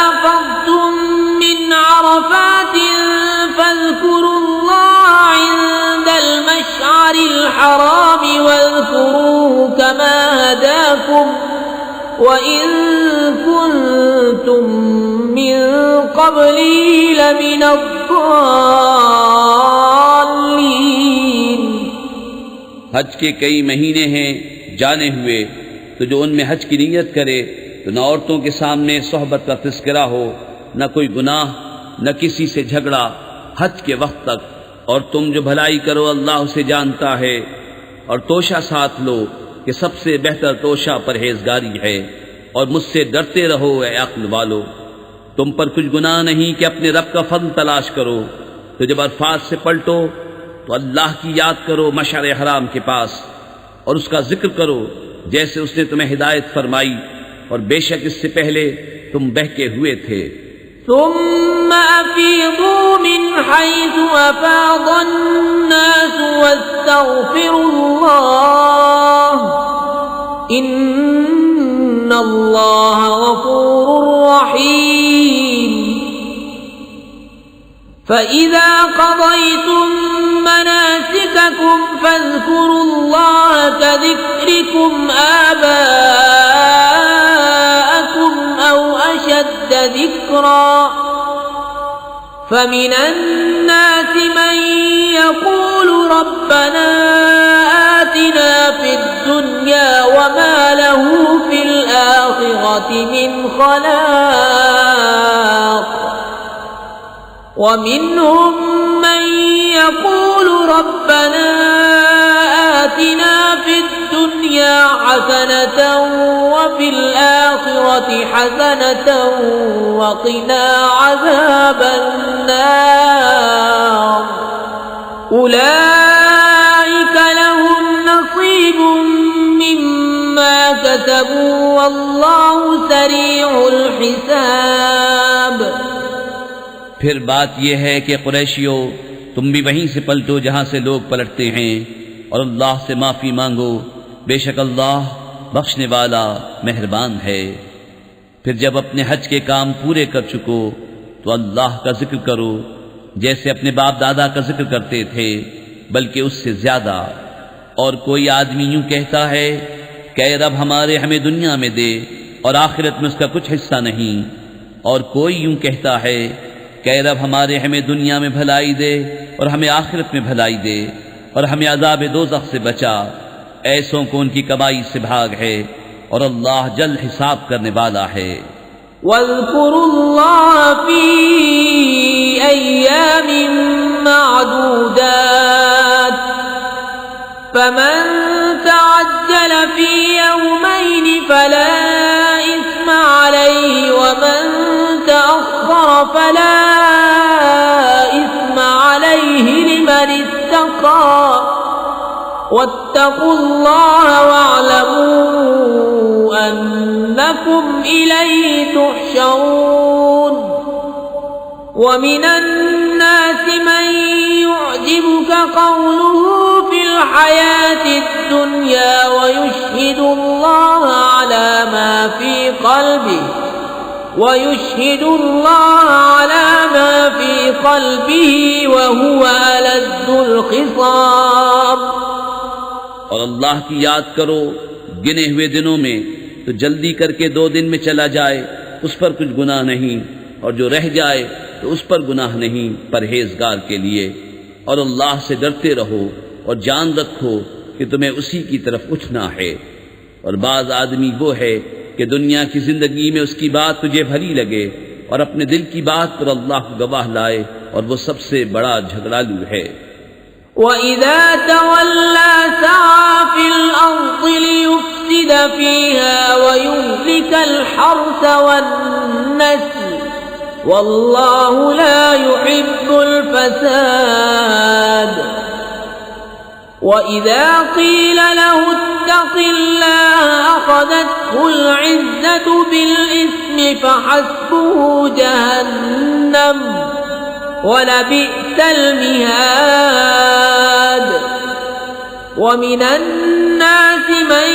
अफ़ज़्तुम मिन अरफ़ातिन फ़ज़्कुरुल्लाह इंदल मशअरिल हराम वज़्कुरूहु कमा हदाकुम व इन कुंतुम मिन क़ब्ली लमिनद्दाल्लीन। हज के कई महीने हैं जाने हुए, तो जो उनमें हज की नीयत करे तो न औरतों के सामने सोहबत का तज़किरा हो, न कोई गुनाह, न किसी से झगड़ा हज के वक्त तक। और तुम जो भलाई करो अल्लाह उसे जानता है। और तोशा साथ लो कि सबसे बेहतर तोशा परहेजगारी है। और मुझसे डरते रहो ए अक्ल वालो। तुम पर कुछ गुनाह नहीं कि अपने रब का फضل तलाश करो। तो जब अरफात से पलटो तो अल्लाह की याद करो मशअर हराम के पास और उसका जिक्र करो जैसे उसने तुम्हें हिदायत फरमाई, और बेशक इससे पहले तुम बहके हुए थे। सुम्मा अफ़ीदू मिन हैसु अफ़ादन्नास वस्तग़फिरुल्लाह इन्नल्लाह गफ़ूरुर रहीम। फ़इज़ा क़ज़य्तुम मनासिककुम फ़ज़्कुरुल्लाह कज़िक्रिकुम आबाअकुम औ अशद्द ज़िक्रा। फमिन अन्नास मन यक़ूलु रब्बना आतिना फ़िद्दुन्या वमा लहु फ़िल आख़िरति मिन ख़लाक़। वमिनहुम मन यक़ूलु रब्बना आतिना फ़िद्दुन्या हसनतन वफ़िल आख़िरति हसनतन वक़िना अज़ाबन्नार। उलाइक लहुम नसीबुम मिम्मा कसबू वल्लाहु सरीउल हिसाब। फिर बात यह है कि कुरैशियों, तुम भी वहीं से पलटो जहां से लोग पलटते हैं और अल्लाह से माफ़ी मांगो, बेशक अल्लाह बख्शने वाला मेहरबान है। फिर जब अपने हज के काम पूरे कर चुको तो अल्लाह का जिक्र करो जैसे अपने बाप दादा का जिक्र करते थे, बल्कि उससे ज्यादा। और कोई आदमी यूं कहता है कि ऐ रब हमारे हमें दुनिया में दे और आखिरत में उसका कुछ हिस्सा नहीं। और कोई यूं कहता है कि ऐ रब हमारे हमें दुनिया में भलाई दे और हमें आखिरत में भलाई दे और हमें अज़ाब दोज़ख से बचा। ऐसों को उनकी कमाई से भाग है और अल्लाह जल्द हिसाब करने वाला है। वज़्कुरुल्लाह फ़ी अय्यामिन मअदूदात फमन तअज्जल फ़ी यौमैन फला इस्म अलैहि वमन तअख़्ख़र फला इस्म अलैहि लिमन इत्तक़ा वत्तक़ुल्लाह वअलमू अन्नकुम इलैहि तुहशरून। वमिनन नासि मन युअजिबुका क़ौलुहु फ़िल हयातिद दुन्या वयुश्हिदु قلبه ويشهد الله على ما في قلبه وهو ألد الخصام। और अल्लाह की याद करो गिने हुए दिनों में, तो जल्दी करके 2 दिन में चला जाए उस पर कुछ गुनाह नहीं, और जो रह जाए तो उस पर गुनाह नहीं परहेजगार के लिए। और अल्लाह से डरते रहो और जान रखो कि तुम्हें उसी की तरफ उठना है। और बाज आदमी वो है कि दुनिया की जिंदगी में उसकी बात तुझे भली लगे और अपने दिल की बात पर अल्लाह को गवाह लाए, और वो सबसे बड़ा झगड़ालू है। وَإِذَا تَوَلَّى سَعَى فِي الْأَرْضِ لِيُفْسِدَ فِيهَا وَيُهْلِكَ الْحَرْثَ وَالنَّسْلَ وَاللَّهُ لَا يُحِبُّ الْفَسَادَ وَإِذَا قِيلَ لَهُ اتَّقِ اللَّهَ أَخَذَتْهُ الْعِزَّةُ بِالْإِثْمِ فَحَسْبُهُ جَهَنَّمُ وَلَبِئْسَ الْمِهَادُ وَمِنَ النَّاسِ مَن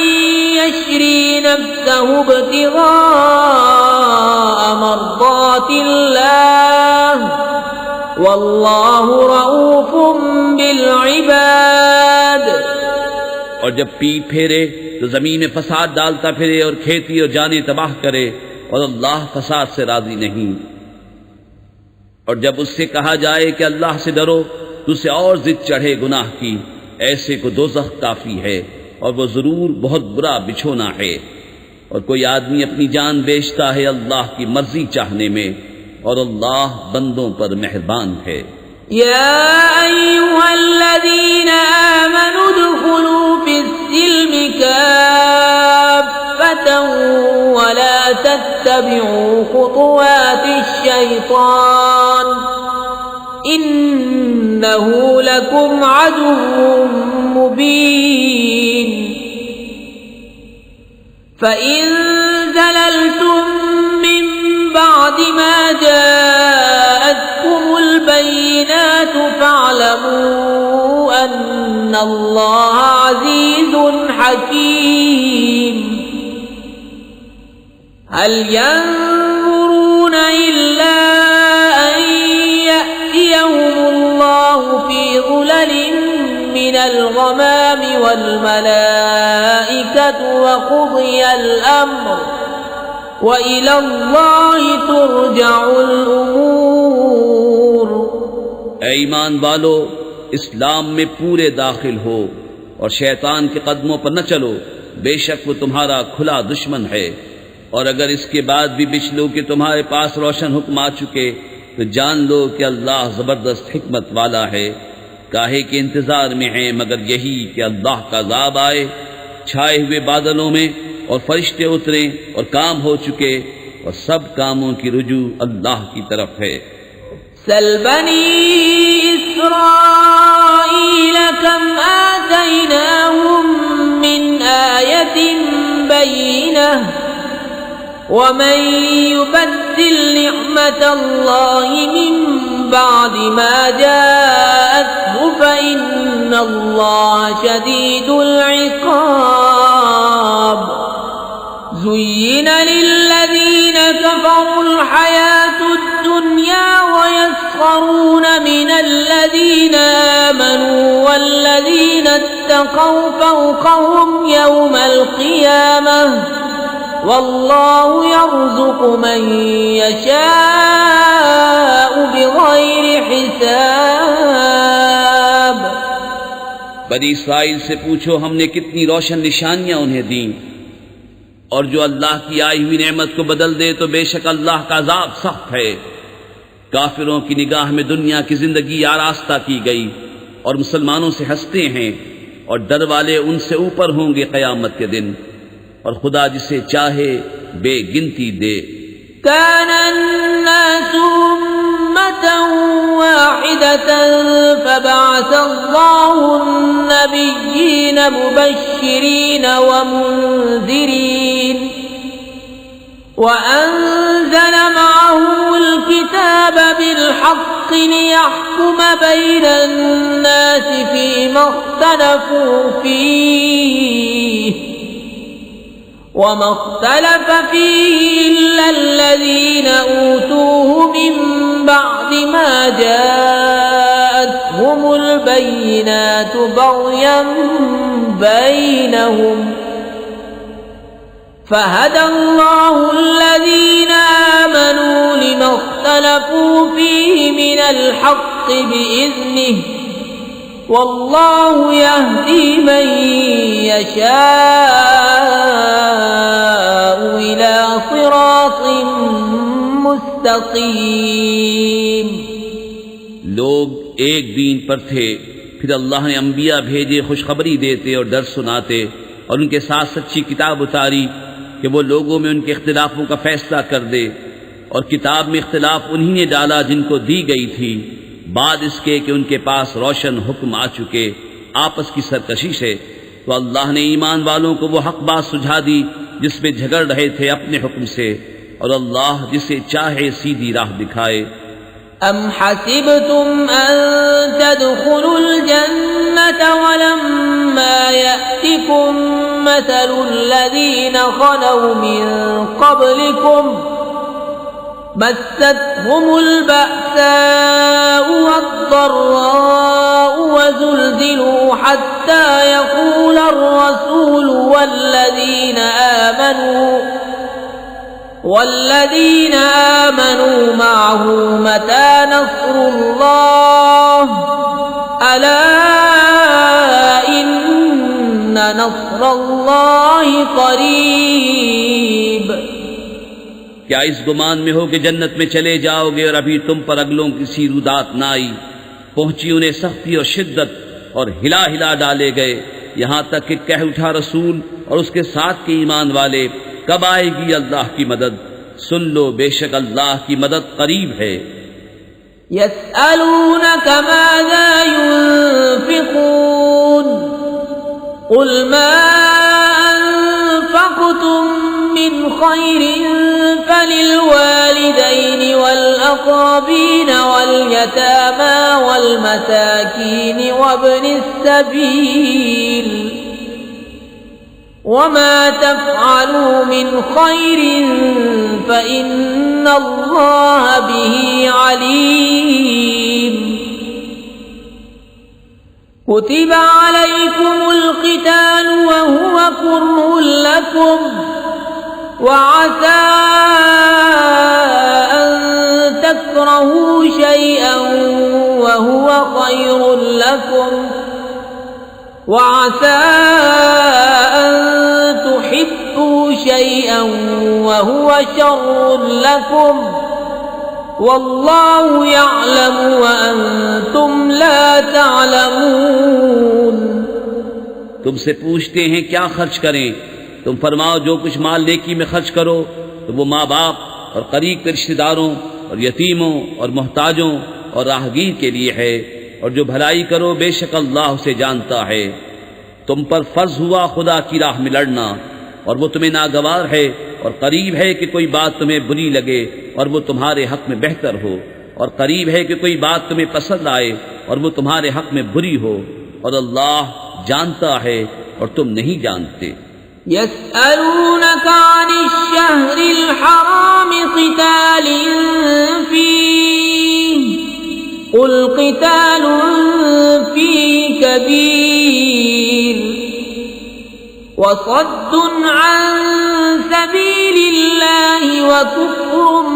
يَشْرِي نَفْسَهُ ابْتِغَاءَ مَرْضَاتِ اللَّهِ وَاللَّهُ رَءُوفٌ بِالْعِبَادِ। और जब पीठ फेरे तो जमीन में फसाद डालता फिरे और खेती और जाने तबाह करे, और अल्लाह फसाद से राजी नहीं। और जब उससे कहा जाए कि अल्लाह से डरो तो उसे और जिद चढ़े गुनाह की, ऐसे को दोज़ख काफी है और वो जरूर बहुत बुरा बिछोना है। और कोई आदमी अपनी जान बेचता है अल्लाह की मर्जी चाहने में, और अल्लाह बंदों पर मेहरबान है। या अय्युहल्लज़ीना आमनू उदखुलू फिस्सिल्मि काफ़्फ़तन वला तत्तबिऊ खुतुवातिश्शैतान इन्नहु लकुम अदुव्वुम मुबीन। फ़इन ज़ललतुम मिन बअदि मा जाअतकुमुल बय्यिनातु फ़अलमू अन्नल्लाह अज़ीज़ुन हकीम। हल यंज़ुरून इल्ला अन यअतियहुमुल्लाहु फ़ी ज़ुललिन मिनल ग़मामि वल मलाइकतु वक़ुदियल अम्र व इलल्लाहि तुरजउल उमूर। ऐ ईमान वालो, इस्लाम में पूरे दाखिल हो और शैतान के कदमों पर न चलो, बेशक वो तुम्हारा खुला दुश्मन है। और अगर इसके बाद भी बिच लो कि तुम्हारे पास रोशन हुक्म आ चुके, तो जान लो कि अल्लाह जबरदस्त हिकमत वाला है। काहे के इंतजार में हैं मगर यही कि अल्लाह का अज़ाब आए छाए हुए बादलों में, और फरिश्ते उतरे और काम हो चुके, और सब कामों की रुजू अल्लाह की तरफ है। सल बनी इस्राईल कम आतैनाहुम मिन आयतिन बय्यिनह वमन युबद्दिल निअमतल्लाहि मिन बअदि मा जाअतहु फइन्नल्लाह शदीदुल इक़ाब। ज़ुय्यिन लिल्लज़ीन कफ़रुल हयातुद दुन्या वयस्ख़रून मिनल्लज़ीन आमनू वल्लज़ीन इत्तक़व फ़ौक़हुम यौमल क़ियामह वल्लाहु यर्ज़ुक़ु मन यशाअु बिग़ैरि हिसाब। बनी इस्राइल से पूछो हमने कितनी रोशन निशानियां उन्हें दी, और जो अल्लाह की आई हुई नेमत को बदल दे तो बेशक अल्लाह का अज़ाब सख्त है। काफिरों की निगाह में दुनिया की जिंदगी आरास्ता की गई और मुसलमानों से हंसते हैं, और डर वाले उनसे ऊपर होंगे क़यामत के दिन, और खुदा जिसे चाहे बेगिनती दे। कानन्नासु उम्मतन वाहिदतन फबअसल्लाहु अन्नबिय्यीन मुबश्शिरीन व मुन्ज़िरीन वअन्ज़ल मअहुमुल किताब बिलहक़्क़ि लियहकुम बैनन नासि फ़ीमा इख्तलफ़ू फ़ीह وما اختلف فيه إلا الذين أوتوه من بعد ما جاءتهم البينات بغيا بينهم فهدى الله الذين آمنوا لما اختلفوا فيه من الحق بإذنه والله يهدي من يشاء إلى صراط मुस्तकीम। लोग एक दीन पर थे, फिर अल्लाह ने अंबिया भेजे खुशखबरी देते और डर सुनाते और उनके साथ सच्ची किताब उतारी कि वो लोगों में उनके इख्तिलाफों का फैसला कर दे। और किताब में इख्तिलाफ उन्हीं ने डाला जिनको दी गई थी, बाद इसके कि उनके पास रोशन हुक्म आ चुके आपस की सरकशी से। तो अल्लाह ने ईमान वालों को वो हक बात सुझा दी जिसमें झगड़ रहे थे अपने हुक्म से, और अल्लाह जिसे चाहे सीधी राह दिखाए। अम हसिबतुम अन तदखुलुल जन्नत वलम्मा यअतिकुम मसलुल लज़ीना खलौ मिन क़ब्लिकुम मस्सतहुमुल बअसाउ वद्दर्राउ वज़ुलज़िलू हत्ता यक़ूलर रसूलु والذين آمنوا معه متى نصر الله ألا إن نصر الله قريب। क्या इस गुमान में हो कि जन्नत में चले जाओगे और अभी तुम पर अगलों की सी रुदात न आई, पहुंची उन्हें सख्ती और शिद्दत और हिला हिला डाले गए, यहाँ तक कि कह उठा रसूल और उसके साथ के ईमान वाले, कब आएगी अल्लाह की मदद? सुन लो, बेशक अल्लाह की मदद करीब है। यस्अलूनक माज़ा युन्फिक़ून क़ुल मा अन्फ़क़्तुम मिन ख़ैरिन फलिलवालिदैनि वल्अक़रबीन वल्यतामा वल्मसाकीन वब्निस सबील वमा तफ़अलू मिन खैरिन फ़इन्न अल्लाह बिही अलीम। कुतिब अलैकुमुल क़िताल वहुव कुर्हुन लकुम वअसा अन तकरहू शैअन वहुव खैरुन लकुम वअसा अन तुहिब्बू शैअन वहुव शर्रुन लकुम वल्लाहु यअलमु व अंतुम ला तअलमून। तुमसे पूछते हैं क्या खर्च करें, तुम फरमाओ जो कुछ माल नेकी में खर्च करो तो वो माँ बाप और करीब के रिश्तेदारों और यतीमों और मोहताजों और राहगीर के लिए है, और जो भलाई करो बेशक अल्लाह उसे जानता है। तुम पर फर्ज हुआ खुदा की राह में लड़ना, और वो तुम्हें नागवार है और करीब है कि कोई बात तुम्हें बुरी लगे और वो तुम्हारे हक में बेहतर हो, और करीब है कि कोई बात तुम्हें पसंद आए और वो तुम्हारे हक में बुरी हो, और अल्लाह जानता है और तुम नहीं जानते। यस्अलूनक अनिश शहरिल हराम क़ितालिन फ़ीहि क़ुल क़ितालुन फ़ीहि कबीर वसद्दुन अन सबीलिल्लाहि व कुफ्रुम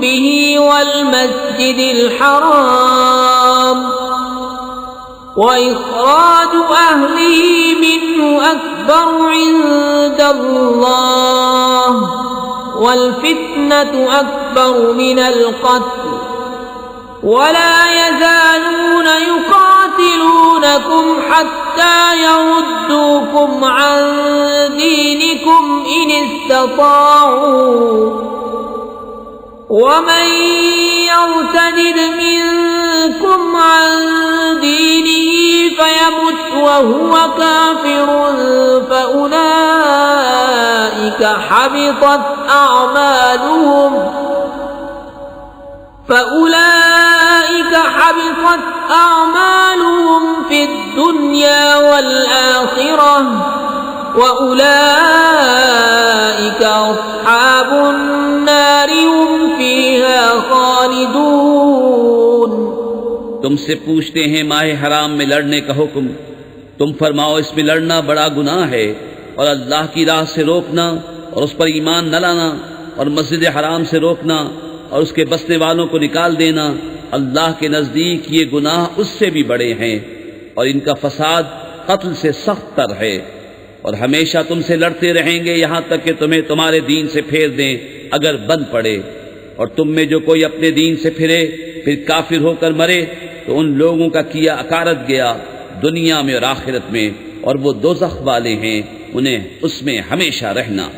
बिही वल मस्जिदिल हराम व इख़राजु अहलिही मिन्हु अकबर इंदल्लाह वल फित्नतु अकबर मिनल क़त्ल वला यज़ालून युक़ातिलूनकुम हत्ता यरुद्दूकुम अन दीनिकुम इन इस्तताअू वमन यर्तदिद मिनकुम अन दीनिही फयमुत वहुव काफिरुन फउलाइक حبطت أعمالهم في الدنيا والآخرة وأولئك أصحاب النار هم فيها خالدون। तुमसे पूछते हैं माह हराम में लड़ने का हुक्म, तुम फरमाओ इसमें लड़ना बड़ा गुनाह है, और अल्लाह की राह से रोकना और उस पर ईमान न लाना और मस्जिद हराम से रोकना और उसके बसने वालों को निकाल देना, अल्लाह के नज़दीक ये गुनाह उससे भी बड़े हैं, और इनका फसाद कत्ल से सख्त तर है। और हमेशा तुमसे लड़ते रहेंगे यहाँ तक कि तुम्हें तुम्हारे दीन से फेर दें अगर बन पड़े। और तुम में जो कोई अपने दीन से फिरे फिर काफिर होकर मरे तो उन लोगों का किया अकारत गया दुनिया में और आखिरत में, और वो दोज़ख वाले हैं, उन्हें उसमें हमेशा रहना।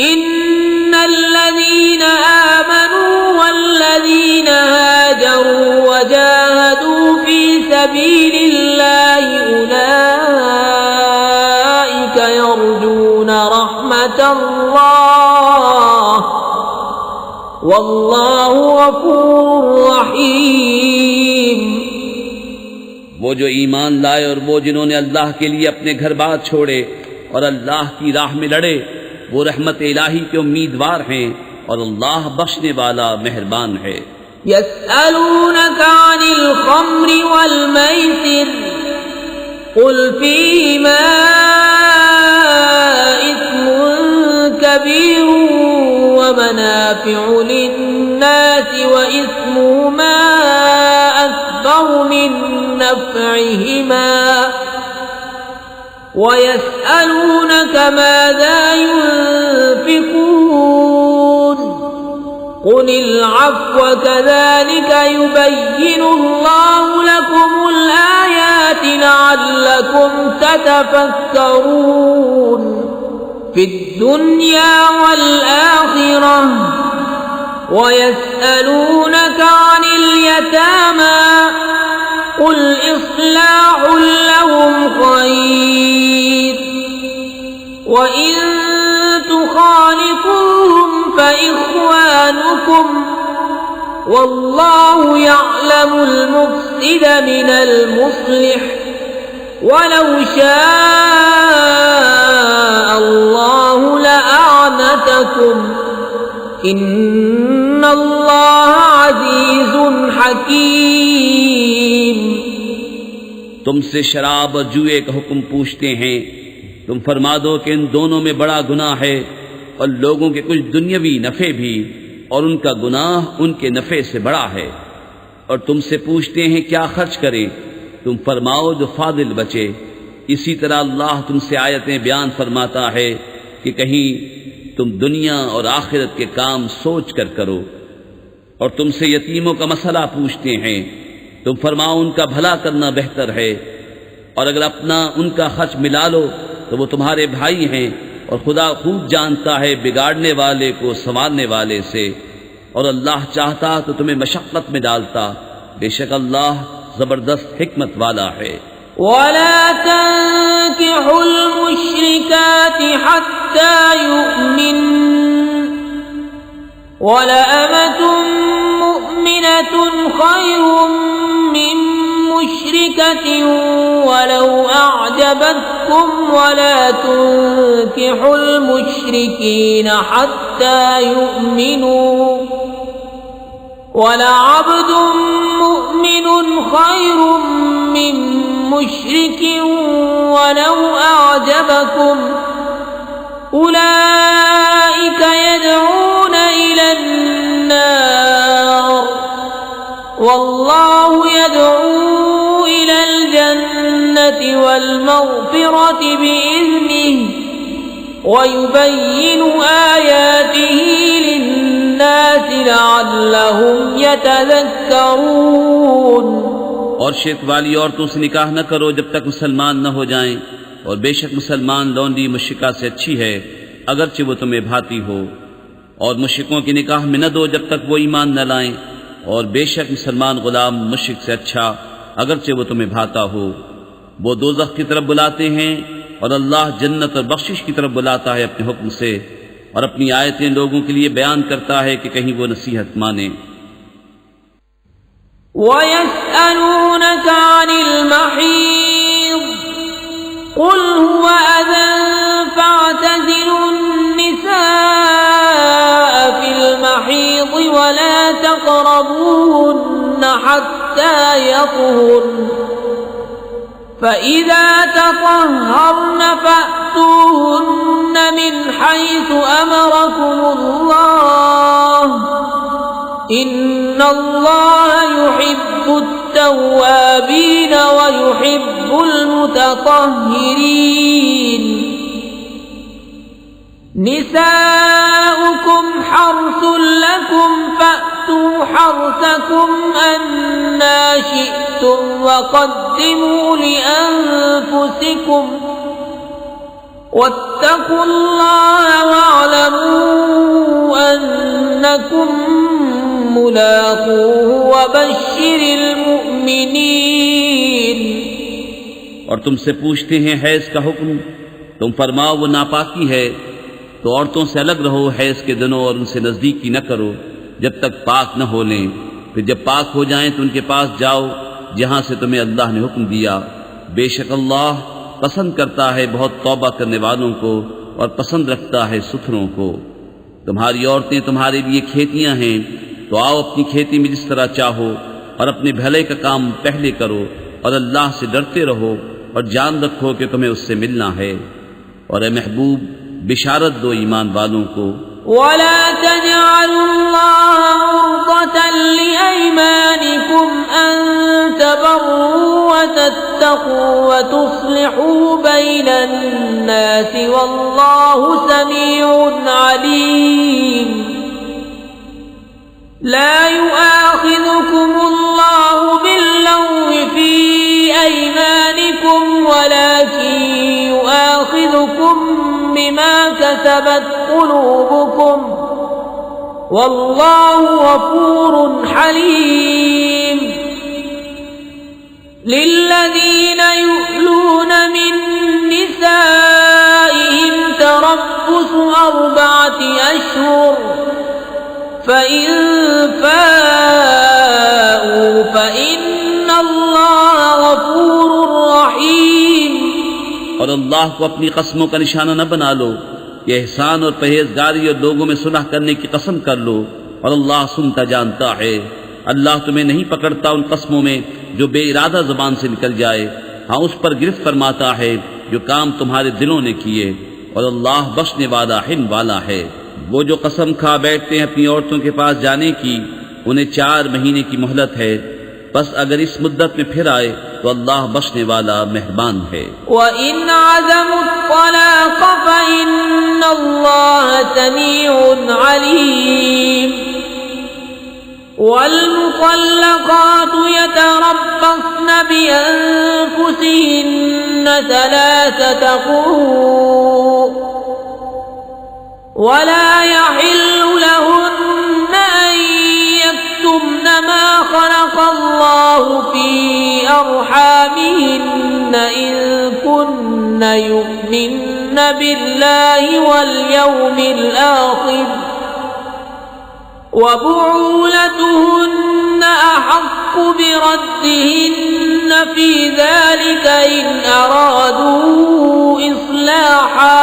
इन्नल्लज़ीन आमनू वल्लज़ीन हाजरू वजाहदू फी सबीलिल्लाहि उलाइका यरजून रहमतल्लाह वल्लाहु गफूरुर रहीम। वो जो ईमान लाए और वो जिन्होंने अल्लाह के लिए अपने घर बार छोड़े और अल्लाह की राह में लड़े, वो रहमत इलाही के उम्मीदवार हैं, और अल्लाह बख्शने वाला मेहरबान है। यस्अलूनका अनिल खम्रि वल मैसिर कुल फीहिमा इस्मुन कबीरुन व मनाफिउ लिन्नास व इस्मुहुमा अकबरु मिन नफ़इहिमा वयस्अलूनक माज़ा युन्फ़िक़ून क़ुलिल अफ़्व कज़ालिक युबय्यिनुल्लाहु लकुमुल आयाति लअल्लकुम ततफ़क्करून फ़िद्दुन्या वल आख़िरह वयस्अलूनक अनिल यतामा कुल इस्लाहुल लहुम खैर वइन तुखालितूहुम फइख्वानुकुम वल्लाहु यअलमुल मुफ़्सिद मिनल मुस्लिह वलौ शाअल्लाहु लअअनतकुम इन्नल्लाह अज़ीज़ुन हकीम। तुमसे शराब और जुए का हुक्म पूछते हैं, तुम फरमा दो कि इन दोनों में बड़ा गुनाह है, और लोगों के कुछ दुनियावी नफ़े भी, और उनका गुनाह उनके नफ़े से बड़ा है। और तुमसे पूछते हैं क्या खर्च करें, तुम फरमाओ जो फादिल बचे। इसी तरह अल्लाह तुमसे आयतें बयान फरमाता है कि कहीं तुम दुनिया और आखिरत के काम सोच कर करो। और तुमसे यतीमों का मसला पूछते हैं, तुम फरमाओ उनका भला करना बेहतर है, और अगर अपना उनका खर्च मिला लो तो वो तुम्हारे भाई हैं, और खुदा खूब जानता है बिगाड़ने वाले को संवारने वाले से। और अल्लाह चाहता तो तुम्हें मशक्क़त में डालता, बेशक अल्लाह जबरदस्त हिकमत वाला है। वला तंकिहुल मुश्रिकाति हत्ता युमिन वला अमतुम मुमिनतुन खैरुम मिन मुश्रिकतिन वलौ अअजबतकुम वला तंकिहुल मुश्रिकीन हत्ता युमिनू वलअब्दुम मुमिनुन खैरुम मिन मुश्रिकिन वलौ अअजबकुम उलाइका यदऊन इलन नार वल्लाहु यदऊ इलल जन्नति वल मग़फ़िरति बिइज़्निहि वयुबय्यिनु आयातिहि लिन्नासि लअल्लहुम यतज़क्करून। और शिर्क वाली औरतों से निकाह न करो जब तक मुसलमान न हो जाएं, और बेशक मुसलमान लौंडी मुश्रिका से अच्छी है अगरचे वो तुम्हें भाती हो। और मुश्रिकों की निकाह में न दो जब तक वो ईमान न लाएं, और बेशक मुसलमान गुलाम मुश्रिक से अच्छा अगरचे वो तुम्हें भाता हो। वो दोज़ख की तरफ बुलाते हैं, और अल्लाह जन्नत और बख्शिश की तरफ बुलाता है अपने हुक्म से, और अपनी आयतें लोगों के लिए बयान करता है कि कहीं वो नसीहत माने। वयस्अलूनका अनिल महीज़ कुल हुवा अज़न फ़अतज़िलुन निसा حتى يطهرن فإذا تطهرن فأتوهن من حيث أمركم الله إن الله يحب التوابين ويحب المتطهرين نساؤكم حرث لكم فأتوا حرثكم أنى شئتم وقدموا لأنفسكم واتقوا الله واعلموا أنكم ملاقوه وبشر المؤمنين। और तुमसे पूछते हैं हैज का हुक्म, तुम फरमाओ वो नापाकी है तो औरतों से अलग रहो हैज के दिनों और उनसे नजदीकी न करो जब तक पाक न हो लें। फिर जब पाक हो जाएं तो उनके पास जाओ जहां से तुम्हें अल्लाह ने हुक्म दिया। बेशक अल्लाह पसंद करता है बहुत तौबा करने वालों को और पसंद रखता है सुथरों को। तुम्हारी औरतें तुम्हारे लिए खेतियां हैं तो आओ अपनी खेती में जिस तरह चाहो और अपने भले का काम पहले करो और अल्लाह से डरते रहो और जान रखो कि तुम्हें उससे मिलना है। और ए महबूब बिशारत दो ईमान वालों को वला तजअलुल्लाह उर्दतन लिअयमानिकुम अन तबर्रू व तत्तक़ू व तुस्लिहू बैनन नास वल्लाहु समीउन अलीम। ला युआखिज़ुकुमुल्लाहु बिल्लग़्वी फ़ी अयमानिकुम वलाकिन युआखिज़ुकुम बिमा कसबत क़ुलूबुकुम वल्लाहु गफ़ूरुन हलीम। लिल्लज़ीन युअ्लून मिन निसाइहिम तरब्बुसु अर्बअति अश्हुर फ़इन फ़ाऊ फ़इन्नल्लाह गफ़ूरुर रहीम। और अल्लाह को अपनी कस्मों का निशाना न बना लो कि एहसान और परहेजगारी और लोगों में सुलह करने की कसम कर लो और अल्लाह सुनता जानता है। अल्लाह तुम्हें नहीं पकड़ता उन कस्मों में जो बेइरादा ज़बान से निकल जाए, हाँ उस पर गिरफ्त फरमाता है जो काम तुम्हारे दिलों ने किए और अल्लाह बख्शने वाला हिल्म वाला है। वो जो कसम खा बैठते हैं अपनी औरतों के पास जाने की उन्हें 4 महीने की मोहलत है, बस अगर इस मुद्दत में फिर आए तो अल्लाह बख्शने वाला मेहरबान है। वइन अज़मु त्तलाक़ फ़इन्नल्लाह समीउन अलीम। वल्मुतल्लक़ातु यतरब्बस्न बिअन्फुसिहिन्न 3 क़ुरूअ वला यहिल्लु लहुन्न अन यक्तुमन मा ख़लक़ल्लाहु फ़ी अर्हामिहिन्न इन कुन्न यु'मिन्न बिल्लाहि वल यौमिल आखिर वबुऊलतुहुन्न अहक्कु बिरद्दिहिन्न फ़ी ज़ालिक इन अरादू इस्लाहा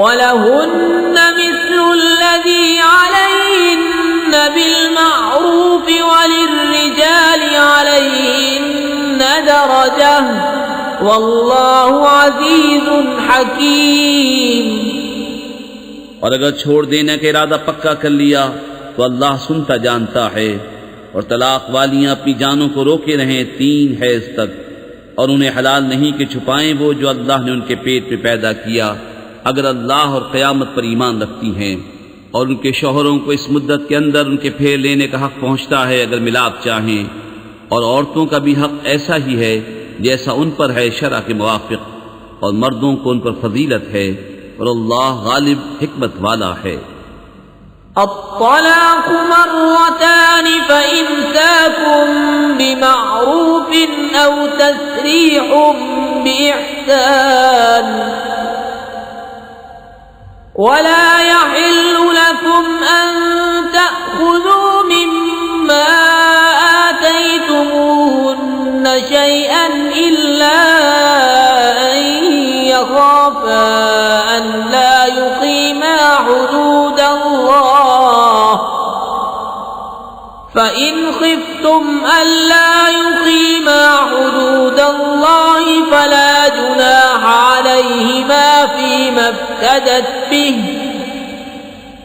वलहुन्न मिस्लु الذي عليهن بالمعروف وللرجال عليهن درجة والله عزيز حكيم। और अगर छोड़ देने का इरादा पक्का कर लिया तो अल्लाह सुनता जानता है। और तलाक वालियां अपनी जानों को रोके रहें 3 हैज़ तक और उन्हें हलाल नहीं कि छुपाएं वो जो अल्लाह ने उनके पेट में पैदा किया, अगर अल्लाह और क़यामत पर ईमान रखती हैं। और उनके शौहरों को इस मुद्दत के अंदर उनके फेर लेने का हक पहुँचता है अगर मिलाप चाहें। और औरतों का भी हक ऐसा ही है जैसा उन पर है शरअ के मुवाफ़िक़, और मर्दों को उन पर फजीलत है और अल्लाह गालिब हिकमत वाला है। الطلاق مرتان فإمساكٌ بمعروف أو تسريح بإحسان ولا يحل لكم أن تأخذوا مما آتيتموهن شيئا إلا أن يخافا أن لا يقيما حدود الله فإن خفتم ألا يقيما حدود الله فلا جناح عليهما فيما افتدت به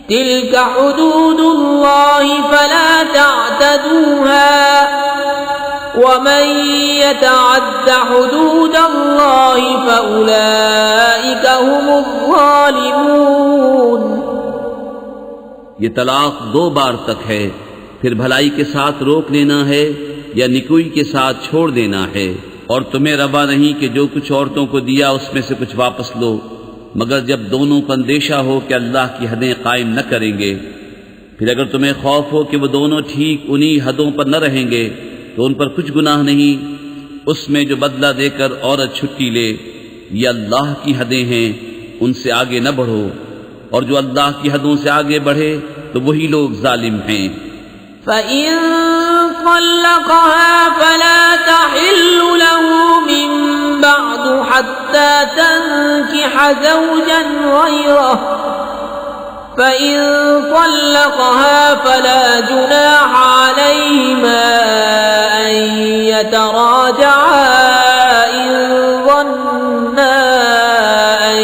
تلك حدود الله فلا تعتدوها ومن يتعد حدود الله فأولئك هم الظالمون। ये तलाक 2 बार तक है, फिर भलाई के साथ रोक लेना है या निकुई के साथ छोड़ देना है। और तुम्हें रवा नहीं कि जो कुछ औरतों को दिया उसमें से कुछ वापस लो, मगर जब दोनों को अंदेशा हो कि अल्लाह की हदें कायम न करेंगे। फिर अगर तुम्हें खौफ हो कि वो दोनों ठीक उन्हीं हदों पर न रहेंगे तो उन पर कुछ गुनाह नहीं उसमें जो बदला देकर औरत छुट्टी ले। ये अल्लाह की हदें हैं, उनसे आगे न बढ़ो, और जो अल्लाह की हदों से आगे बढ़े तो वही लोग जालिम हैं। فإن طلقها فلا تحل له من بعد حتى تنكح زوجا غيره فإن طلقها فلا جناح عليهما أن يتراجعا إن ظنا أن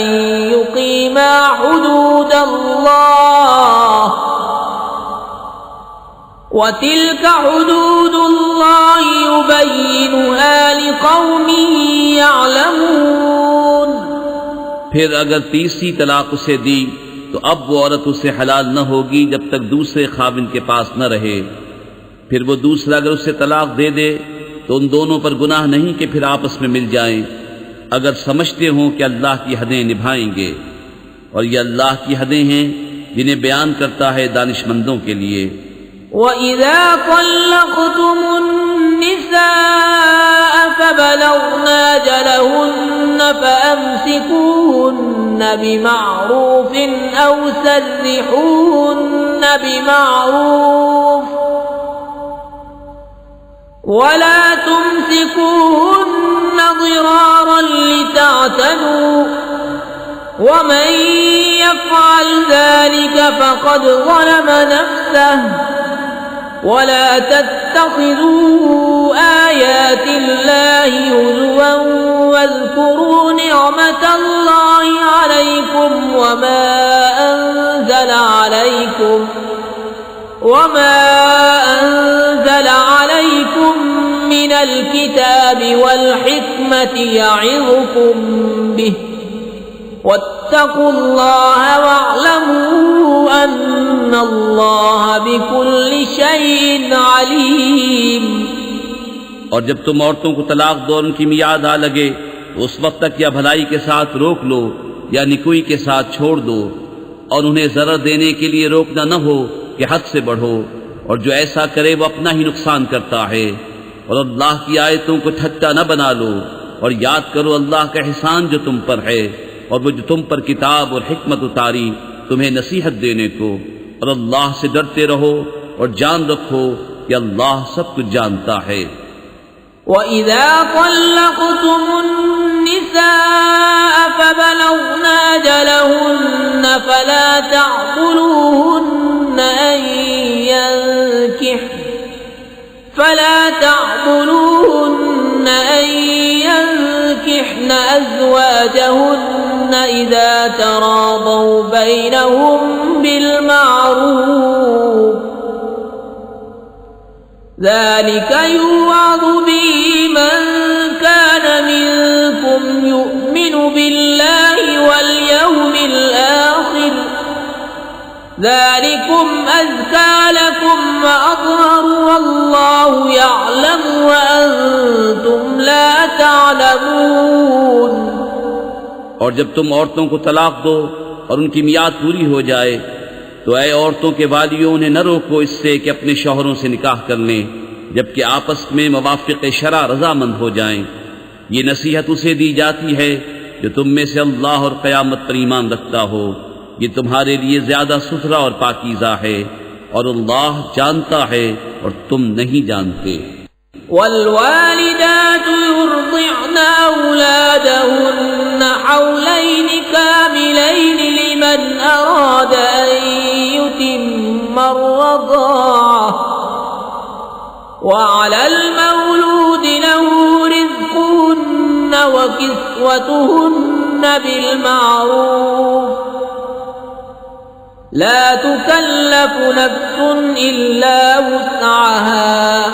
يقيما حدود الله وتلك حدود الله يبينها لقوم يعلمون। फिर अगर तीसरी तलाक उसे दी तो अब वो औरत उसे हलाल न होगी जब तक दूसरे खाविंद के पास न रहे। फिर वो दूसरा अगर उसे तलाक दे दे तो उन दोनों पर गुनाह नहीं कि फिर आपस में मिल जाएं, अगर समझते हों कि अल्लाह की हदें निभाएंगे। और ये अल्लाह की हदें हैं जिन्हें बयान करता है दानिशमंदों के लिए। وَإِذَا طَلَّقْتُمُ النِّسَاءَ فَبَلَغْنَ أَجَلَهُنَّ فَأَمْسِكُوهُنَّ بِمَعْرُوفٍ أَوْ سَرِّحُوهُنَّ بِمَعْرُوفٍ وَلَا تُمْسِكُوهُنَّ ضِرَارًا لِتَعْتَدُوا وَمَن يَفْعَلْ ذَلِكَ فَقَدْ ظَلَمَ نَفْسَهُ ولا تتخذوا آيات الله هزوا واذكروا نعمة الله عليكم وما أنزل عليكم من الكتاب والحكمة يعظكم به واتقوا الله واعلموا أن الله بكل شيء عليم। और जब तुम औरतों को तलाक दो और उनकी मियाद आ लगे तो उस वक्त तक या भलाई के साथ रोक लो या निकुई के साथ छोड़ दो, और उन्हें ज़रर देने के लिए रोकना न हो कि हद से बढ़ो, और जो ऐसा करे वो अपना ही नुकसान करता है। और अल्लाह की आयतों को ठट्टा न बना लो, और याद करो अल्लाह का एहसान जो तुम पर है, और वो जो तुम पर किताब और हिकमत उतारी तुम्हें नसीहत देने को। और अल्लाह से डरते रहो और जान रखो कि अल्लाह सब कुछ जानता है। وَإِذَا طَلَّقْتُمُ النِّسَاءَ فَبَلَغْنَ أَجَلَهُنَّ فَلَا تَعْضُلُوهُنَّ أَن يَنكِحْنَ أَزْوَاجَهُنَّ إِذَا تَرَاضَوْا بَيْنَهُم بِالْمَعْرُوفِ ذلك يوعظ به من كان منكم يؤمن بالله واليوم الآخر ذلكم أزكى لكم وأطهر والله يعلم وأنتم لا تعلمون। और जब तुम औरतों को तलाक दो और उनकी मियाद पूरी हो जाए तो ऐ औरतों के वालियों उन्हें न रोको इससे कि अपने शौहरों से निकाह कर लें जबकि आपस में मवाफ़िक़ शरा रज़ामंद हो जाएं। ये नसीहत उसे दी जाती है जो तुम में से अल्लाह और क़यामत पर ईमान रखता हो। ये तुम्हारे लिए ज़्यादा सुथरा और पाकीज़ा है, और अल्लाह जानता है और तुम नहीं जानते। والوالدات يرضعن أولادهن حولين كاملين لمن أراد أن يتم الرضاعة وعلى المولود له رزقهن وكسوتهن بالمعروف لا تكلف نفس إلا وسعها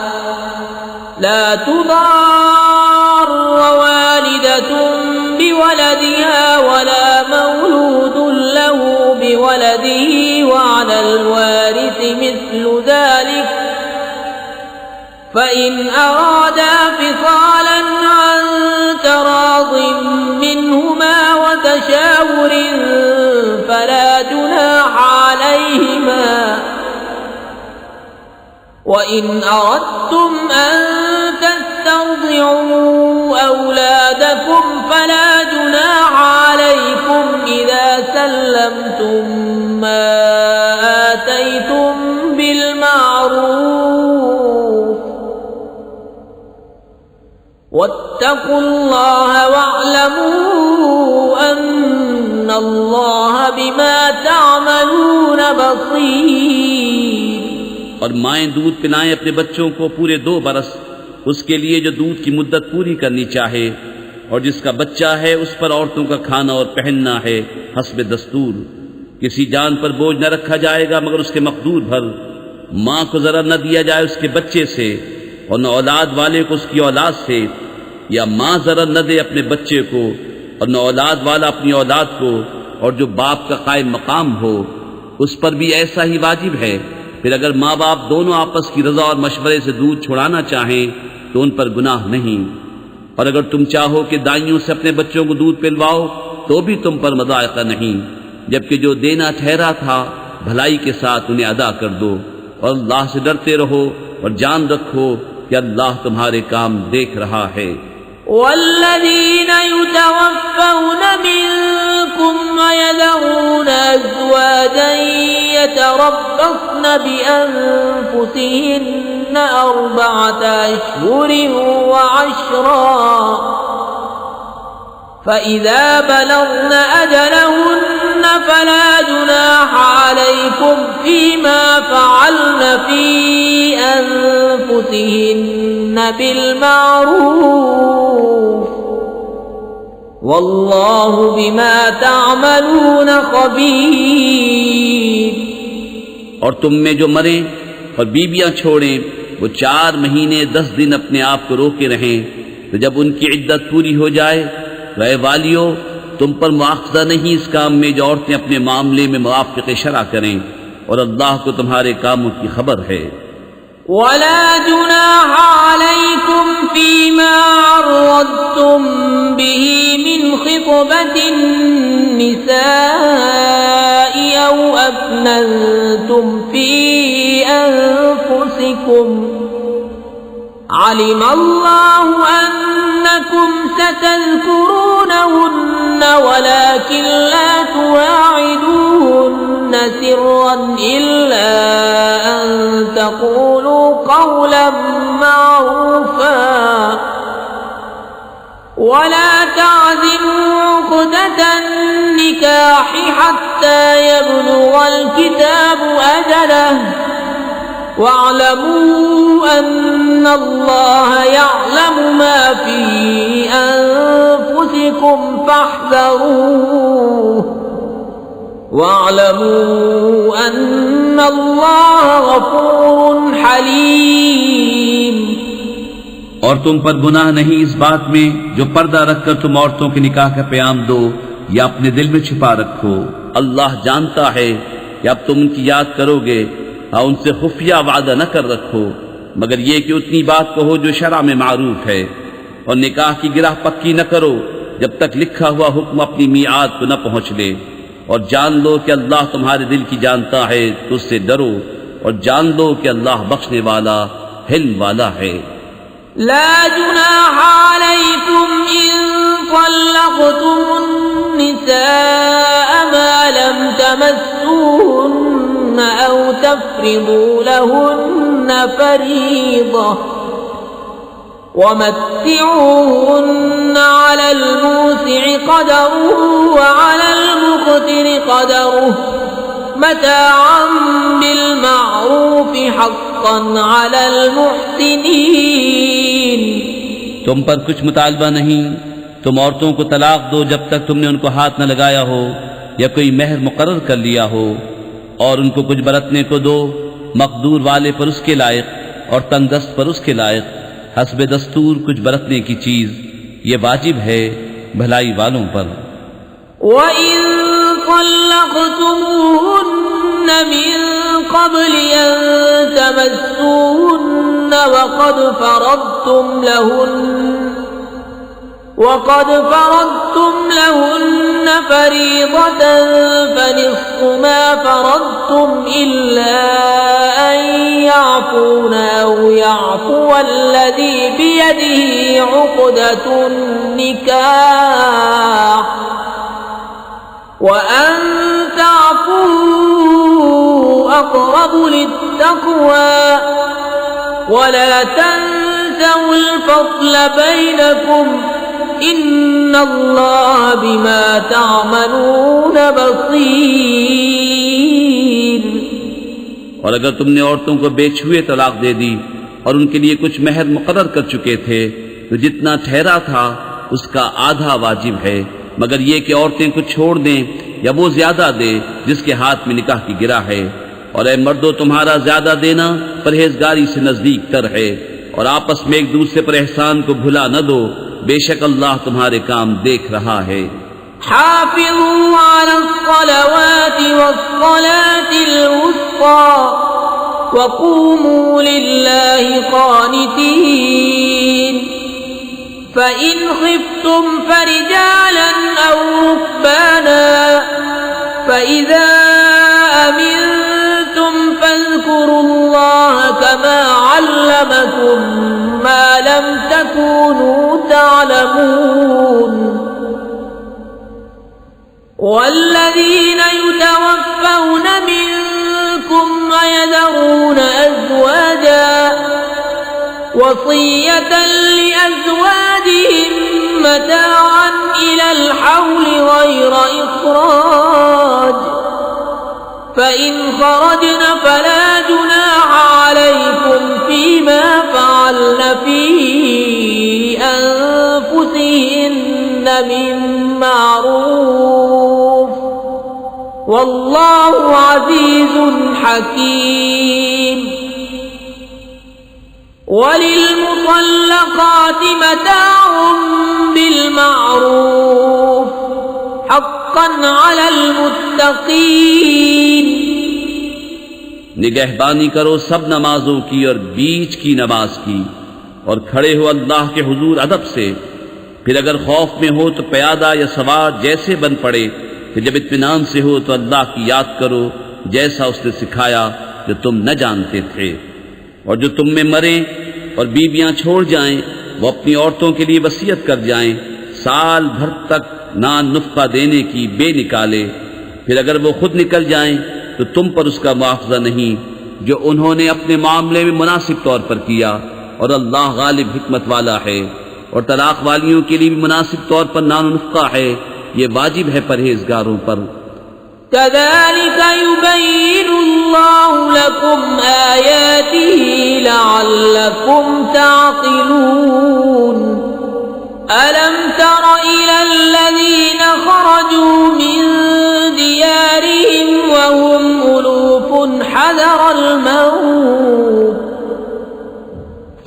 لا تضار والدة بولدها ولا مولود له بولده وعلى الوارث مثل ذلك فإن أرادا فصالا عن تراض منهما وتشاور فلا جناح عليهما وإن أردتم أن تسترضعوا أولادكم فلا جناح عليكم إذا سلمتم ما آتيتم بالمعروف واتقوا الله واعلموا أن الله بما تعملون بصير। और माएं दूध पिलाएं अपने बच्चों को पूरे 2 बरस उसके लिए जो दूध की मुद्दत पूरी करनी चाहे, और जिसका बच्चा है उस पर औरतों का खाना और पहनना है हस्ब दस्तूर। किसी जान पर बोझ न रखा जाएगा मगर उसके मकदूर भर। माँ को जरा न दिया जाए उसके बच्चे से और न औलाद वाले को उसकी औलाद से, या माँ जरा न दे अपने बच्चे को और न औलाद वाला अपनी औलाद को, और जो बाप का कायम मकाम हो उस पर भी ऐसा ही वाजिब है। फिर अगर माँ बाप दोनों आपस की रजा और मशवरे से दूध छुड़ाना चाहें तो उन पर गुनाह नहीं, और अगर तुम चाहो कि दाइयों से अपने बच्चों को दूध पिलवाओ तो भी तुम पर मज़ायक़ा नहीं, जबकि जो देना ठहरा था भलाई के साथ उन्हें अदा कर दो। और अल्लाह से डरते रहो और जान रखो कि अल्लाह तुम्हारे काम देख रहा है। वल्लज़ीन युतवफ़्फ़ौन मिनकुम वयज़रून अज़वाजन यतरब्बस्न बिअन्फुसिहिन्न 4 अशहुरिन व'अश्रा فإذا بلغن أجلهن فلا جناح عليكم فيما فعلن في أنفسهن بالمعروف والله بما تعملون خبير। और तुम में जो मरें और बीबियां छोड़ें वो 4 महीने 10 दिन अपने आप को रोके रहें, तो जब उनकी इद्दत पूरी हो जाए रहे वालियों तुम पर मुआखज़ा नहीं इस काम में जो औरतें अपने मामले में मुवाफ़िक़ शरा करें, और अल्लाह को तुम्हारे कामों की खबर है। वला जुनाह अलैकुम फीमा अर्रद्तुम बिही मिन खितबतिन निसाई औ अक्नंतुम फी अनफुसिकुम علم الله أنكم ستذكرونهن ولكن لا تواعدوهن سرا إلا أن تقولوا قولا معروفا ولا تعزموا عقدة النكاح حتى يبلغ الكتاب أجله واعلموا أن الله يعلم ما في أنفسكم فاحذروه واعلموا أن الله غفور حليم। और तुम पर गुनाह नहीं इस बात में जो पर्दा रखकर तुम औरतों के निकाह का प्याम दो या अपने दिल में छुपा रखो। अल्लाह जानता है कि अब तुम उनकी याद करोगे, हाँ उनसे खुफिया वादा न कर रखो मगर ये कि उतनी बात कहो जो शरा में मारूफ है, और निकाह की गिरह पक्की न करो जब तक लिखा हुआ हुक्म अपनी मियाद को न पहुँच ले। और जान लो कि अल्लाह तुम्हारे दिल की जानता है तो उससे डरो, और जान लो कि अल्लाह बख्शने वाला हिल्म वाला है। ला जुनाह अलैकुम इन तल्लक़्तुमुन निसाअ मा लम तमस्सूहुन्न औ तफ़रिदू लहुन्न फरीज़ा वमत्तिऊहुन्न अलल मूसि'i क़दरुहु व अलल मुक़तिरि क़दरुहु मताअन बिल मअरूफ़ हक़्क़न حقا على المحسنين। तुम पर कुछ मुतालबा नहीं, तुम औरतों को तलाक दो जब तक तुमने उनको हाथ न लगाया हो या कोई महर मुकर्रर कर लिया हो, और उनको कुछ बरतने को दो, मकदूर वाले पर उसके लायक और तंगदस्त पर उसके लायक, हस्बे दस्तूर कुछ बरतने की चीज, ये वाजिब है भलाई वालों पर। وَإِن طَلَّقْتُمُوهُنَّ مِن قَبْلِ أَن تَمَسُّوهُنَّ وقد فرضتم لهن فريضة فنصف ما فرضتم إلا أن يعفون أو يعفو الذي بيده عقدة النكاح وأن تعفوا أقرب للتقوى ولا تنسوا الفضل بينكم إن الله بما تعملون बसीर। और अगर तुमने औरतों को बेछुए तलाक दे दी और उनके लिए कुछ महर मुकर्रर कर चुके थे तो जितना ठहरा था उसका आधा वाजिब है, मगर ये कि औरतें कुछ छोड़ दें या वो ज्यादा दे जिसके हाथ में निकाह की गिरा है। और ए मर्दो, तुम्हारा ज्यादा देना परहेजगारी से नजदीक तर है, और आपस में एक दूसरे पर एहसान को भुला न दो, बेशक अल्लाह तुम्हारे काम देख रहा है। हाफिज़ू अलस्सलावाति वस्सलातिल वुस्ता वक़ूमू लिल्लाहि क़ानितीन फ़इन ख़िफ़्तुम फ़रिजालन औ रुक्बाना फ़इज़ा अमिनतुम फ़ज़्कुरुल्लाह कमा अल्लमकुम मा लम तकूनू تعلمون والذين يتوفون منكم ويذرون أزواجا وصية لأزواجهم متاعا إلى الحول غير إخراج فإن خرجن فلا جناح عليكم فيما فعلن في أنفسهن من معروف والله عزيز حكيم وللمطلقات متاع بالمعروف حقا على المتقين। निगहबानी करो सब नमाजों की और बीच की नमाज की, और खड़े हो अल्लाह के हुजूर अदब से। फिर अगर खौफ में हो तो प्यादा या सवार जैसे बन पड़े, फिर जब इत्मीनान से हो तो अल्लाह की याद करो जैसा उसने सिखाया जो तुम न जानते थे। और जो तुम में मरे और बीबियां छोड़ जाएं वो अपनी औरतों के लिए वसीयत कर जाएं साल भर तक नान नुफ़्का देने की बेनिकाले। फिर अगर वो खुद निकल जाएं तो तुम पर उसका मुआवजा नहीं जो उन्होंने अपने मामले में मुनासिब तौर पर किया, और अल्लाह गालिब हिकमत वाला है। और तलाक वालियों के लिए भी मुनासिब तौर पर नान नुफ़्का है, ये वाजिब है परहेजगारों पर। कज़ालिक युबय्यिनुल्लाहु लकुम आयातिही लअल्लकुम ताक़िलून। अलम तर इलल्लज़ीना ख़रजू मिन दियारिहिम वहुम उलूफ़ुन हज़रल मौत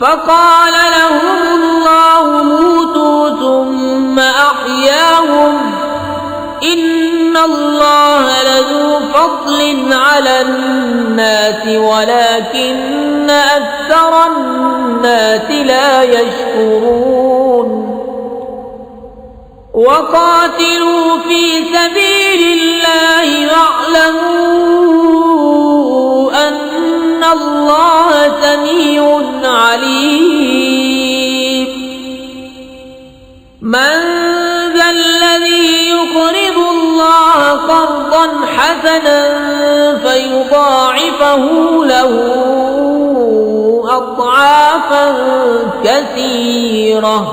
फ़क़ाल लहुमुल्लाहु मूतू सुम्मा अह्याहुम इन्नल्लाह लज़ू फ़ज़्लिन अलन्नासि वलाकिन्न अक्सरन्नासि ला यशकुरून। वक़ातिलू फ़ी सबीलिल्लाहि वअलमू अन्नल्लाह समीउन अलीम। मन ज़ल्लज़ी युक़रिदु अल्लाह क़र्ज़न हसनन फ़युضाዒफ़हु लहू अضعافًا कसीरह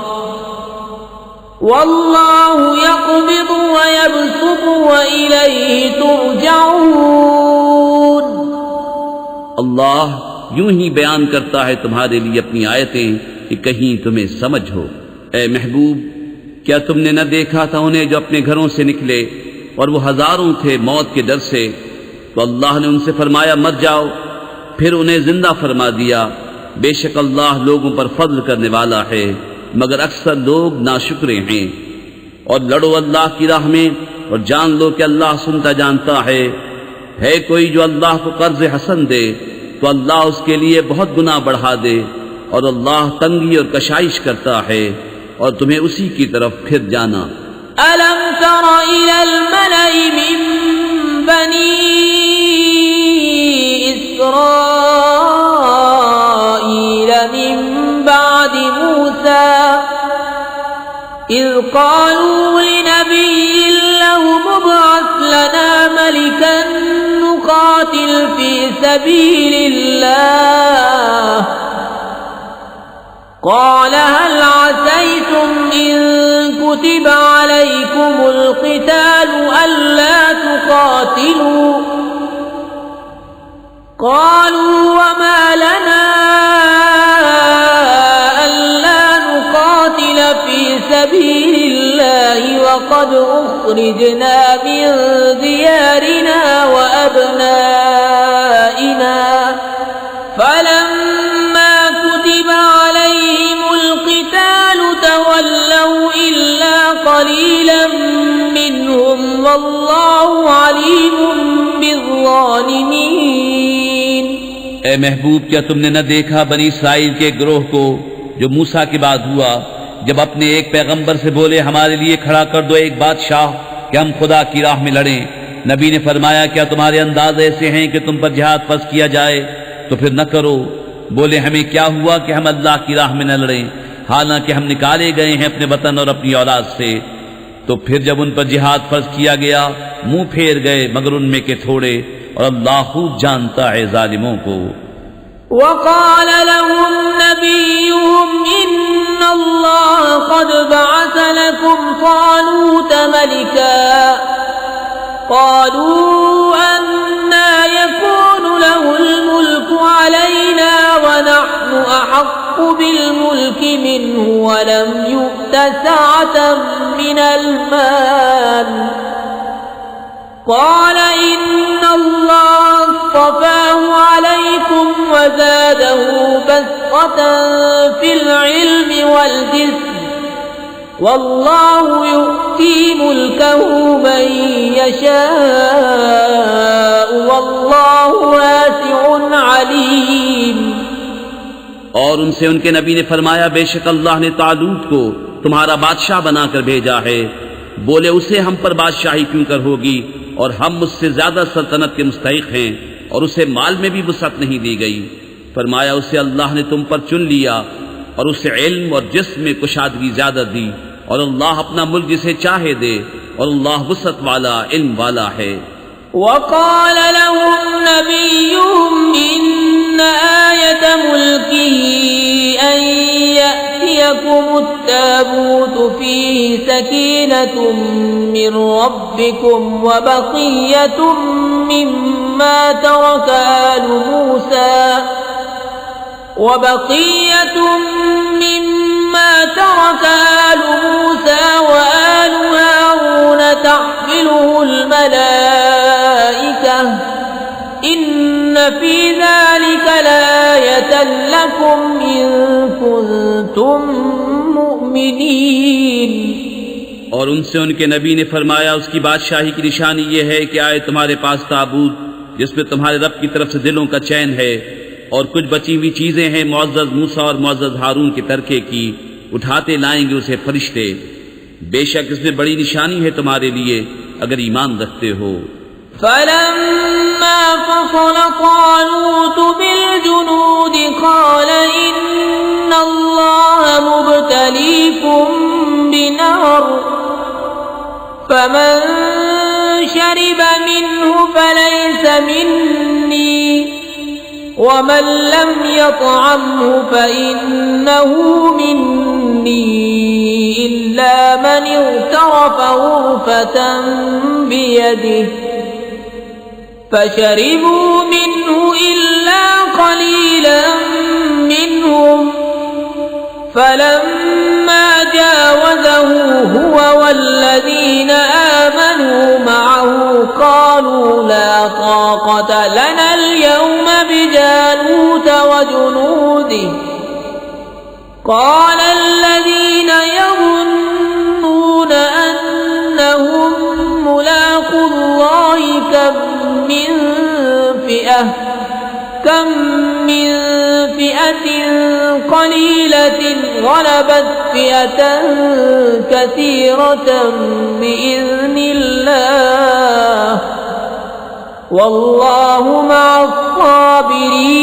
वल्लाहु यक़बिदु व यबसुतु व इलैहि तुरजऊन। अल्लाह यूं ही बयान करता है तुम्हारे लिए अपनी आयतें कि कहीं तुम्हें समझ हो। ए महबूब, क्या तुमने न देखा था उन्हें जो अपने घरों से निकले और वो हजारों थे मौत के डर से, तो अल्लाह ने उनसे फरमाया मर जाओ, फिर उन्हें जिंदा फरमा दिया। बेशक अल्लाह लोगों पर फضل करने वाला है, मगर अक्सर लोग नाशुक्रे हैं। और लड़ो अल्लाह की राह में और जान लो कि अल्लाह सुनता जानता है कोई जो अल्लाह को कर्ज हसन दे तो अल्लाह उसके लिए बहुत गुनाह बढ़ा दे, और अल्लाह तंगी और कशाइश करता है, और तुम्हें उसी की तरफ फिर जाना। अलम तर इलल मलइ मिन बनी इस्राईल मिन बादि मूसा इज़ क़ालू लिनबिय्यिन लहु मुब्अस लना मलिकन नुक़ातिल फ़ी सबीलिल्लाह क़ाल हल असैतुम इन कुतिब अलैकुमुल क़ितालु अल्ला तुक़ातिलू क़ालू वमा लना अल्ला नुक़ातिल फ़ी सबीलिल्लाहि वक़द उख़रिजना मिन दियारिना व अब्नाइना फलम्मा कुतिब अलैहिमुल क़ितालु तवल्लौ इल्ला क़लीलन मिनहुम वल्लाहु अलीमुम बिज़्ज़ालिमीन। ए महबूब, क्या तुमने न देखा बनी इस्राइल के गिरोह को जो मूसा के बाद हुआ, जब अपने एक पैगंबर से बोले हमारे लिए खड़ा कर दो एक बादशाह कि हम खुदा की राह में लड़ें। नबी ने फरमाया क्या तुम्हारे अंदाज ऐसे हैं कि तुम पर जिहाद फर्ज किया जाए, तो फिर न करो। बोले हमें क्या हुआ कि हम अल्लाह की राह में न लड़ें, हालांकि हम निकाले गए हैं अपने वतन और अपनी औलाद से। तो फिर जब उन पर जिहाद फर्ज किया गया मुंह फेर गए, मगर उनमें के थोड़े, और अल्लाह खूब जानता है जालिमों को। वक़ाल लहुम नबियुहुम इन्नल्लाह क़द बअस लकुम तालूत मलिका क़ालू अन्ना यकूनु लहुल मुल्कु अलैना व नहनु अहक्कु बिल मुल्कि मिन्हु व लम यु'त सअतन मिनल माल क़ाल इन्नल्लाह अस्तफ़ाहु अलैकुम व ज़ादहु बस्ततन फ़िल इल्मि वल जिस्म वल्लाहु यु'ती मुल्कहु मन यशाअ वल्लाहु वासिउन अलीम। और उनसे उनके नबी ने फरमाया बेशक अल्लाह ने तालूत को तुम्हारा बादशाह बनाकर भेजा है। बोले उसे हम पर बादशाही क्यों कर होगी, और हम मुझसे ज्यादा सल्तनत के मुस्तहिक हैं, और उसे माल में भी वुसअत नहीं दी गई। फरमाया उसे अल्लाह ने तुम पर चुन लिया और उसे इल्म और जिस्म में कुशादगी ज्यादा दी, और अल्लाह अपना मुल्क जिसे चाहे दे, और अल्लाह वुसअत वाला इल्म वाला है। वक़ाल लहुम नबियुहुम इन्न आयत मुल्किही अन यअतियकुमुत ताबूतु फीहि सकीनतुम मिन रब्बिकुम व बक़िय्यतुम मिम्मा तरक आलु मूसा وآل هارون تحمله الملائكة إن في ذلك لآية لكم إن كنتم مؤمنين। और उनसे उनके नबी ने फरमाया उसकी बादशाही की निशानी ये है कि आए तुम्हारे पास ताबूत जिसमें तुम्हारे रब की तरफ से दिलों का चैन है, और कुछ बची हुई चीजें हैं मुअज़्ज़ज़ मूसा और मुअज़्ज़ज़ हारून के तरके की, उठाते लाएंगे उसे फरिश्ते। बेशक इसमें बड़ी निशानी है तुम्हारे लिए अगर ईमान रखते हो। फलम्मा फ़सल तालूत बिलजुनूद क़ाल इन्नल्लाह मुब्तलीकुम बिनहर फमन शरिब मिन्हु फलैस मिन्नी वमन लम यतअमहु फइन्नहु मिन्नी इल्ला मन इग़तरफ ग़ुरफ़तन बियदिहि फशरिबू मिन्हु इल्ला إلا قليلا منهم فلما جاوزه هو والذين آمنوا معه قالوا لا طاقة لنا اليوم بجالوت وجنوده قال الذين يظنون أنهم ملاقو الله كم من فئة قليلة غلبت فئة كثيرة بإذن الله والله مع الصابرين।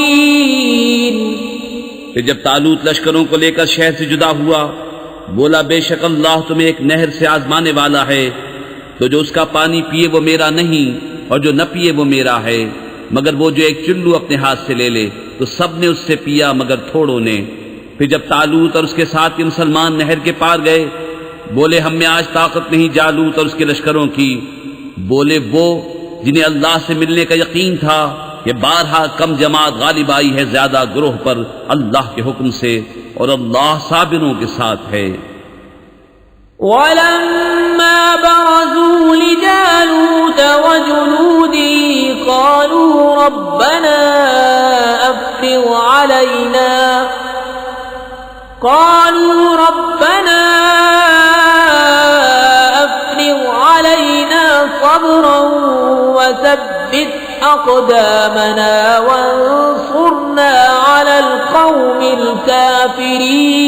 फिर जब तालूत लश्करों को लेकर शहर से जुदा हुआ, बोला बेशक अल्लाह तुम्हें एक नहर से आजमाने वाला है, तो जो उसका पानी पिए वो मेरा नहीं और जो न पिए वो मेरा है, मगर वो जो एक चुल्लू अपने हाथ से ले ले। तो सब ने उससे पिया मगर थोड़ों ने। फिर जब तालूत और उसके साथ के मुसलमान नहर के पार गए, बोले हम में आज ताकत नहीं जालूत और उसके लश्करों की। बोले वो जिन्हें अल्लाह से मिलने का यकीन था, ये बारहा कम जमात गालिब आई है ज्यादा ग्रोह पर अल्लाह के हुक्म से, और अल्लाह साबिरों के साथ है। वलम्मा बरज़ू लिजालूत वजुनूदिही क़ालू रब्बना अफ़्रिग़ अलैना صبرا وثبت أقدامنا وانصرنا على القوم الكافرين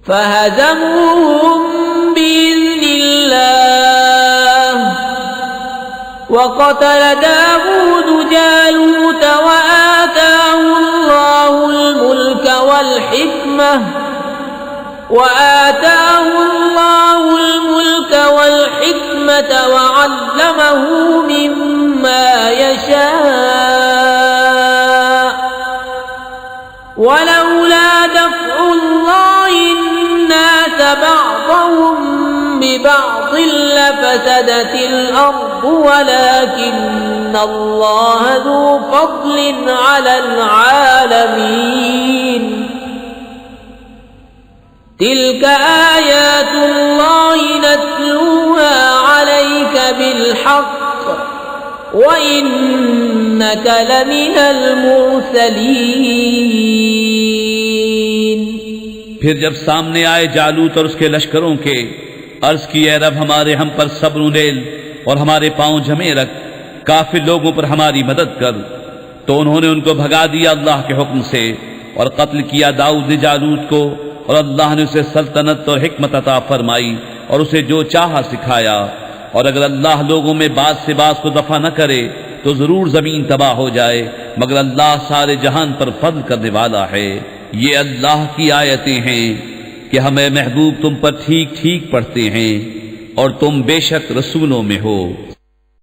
فهزموهم بإذن الله وقتل داود جالوت وآتاه الله الملك والحكمة وعلمه مما يشاء ولولا دفع الله الناس بعضهم ببعض لفسدت الأرض ولكن الله ذو فضل على العالمين تلك آيات الله نتلوها عليك بالحق وإنك لمن المرسلين। फिर जब सामने आए जालूत और उसके लश्करों के, अर्ज की ए रब हमारे हम पर सब्र उंडेल और हमारे पांव जमे रख, काफिर लोगों पर हमारी मदद कर। तो उन्होंने उनको भगा दिया अल्लाह के हुक्म से और कत्ल किया दाऊद ने जालूत को, और अल्लाह ने उसे सल्तनत और हिकमत अता फरमाई और उसे जो चाहा सिखाया। और अगर अल्लाह लोगों में बात से बात को दफा न करे तो जरूर जमीन तबाह हो जाए, मगर अल्लाह सारे जहान पर फضل करने वाला है। ये अल्लाह की आयतें हैं कि हमें महबूब तुम पर ठीक ठीक पढ़ते हैं और तुम बेशक रसूलों में हो।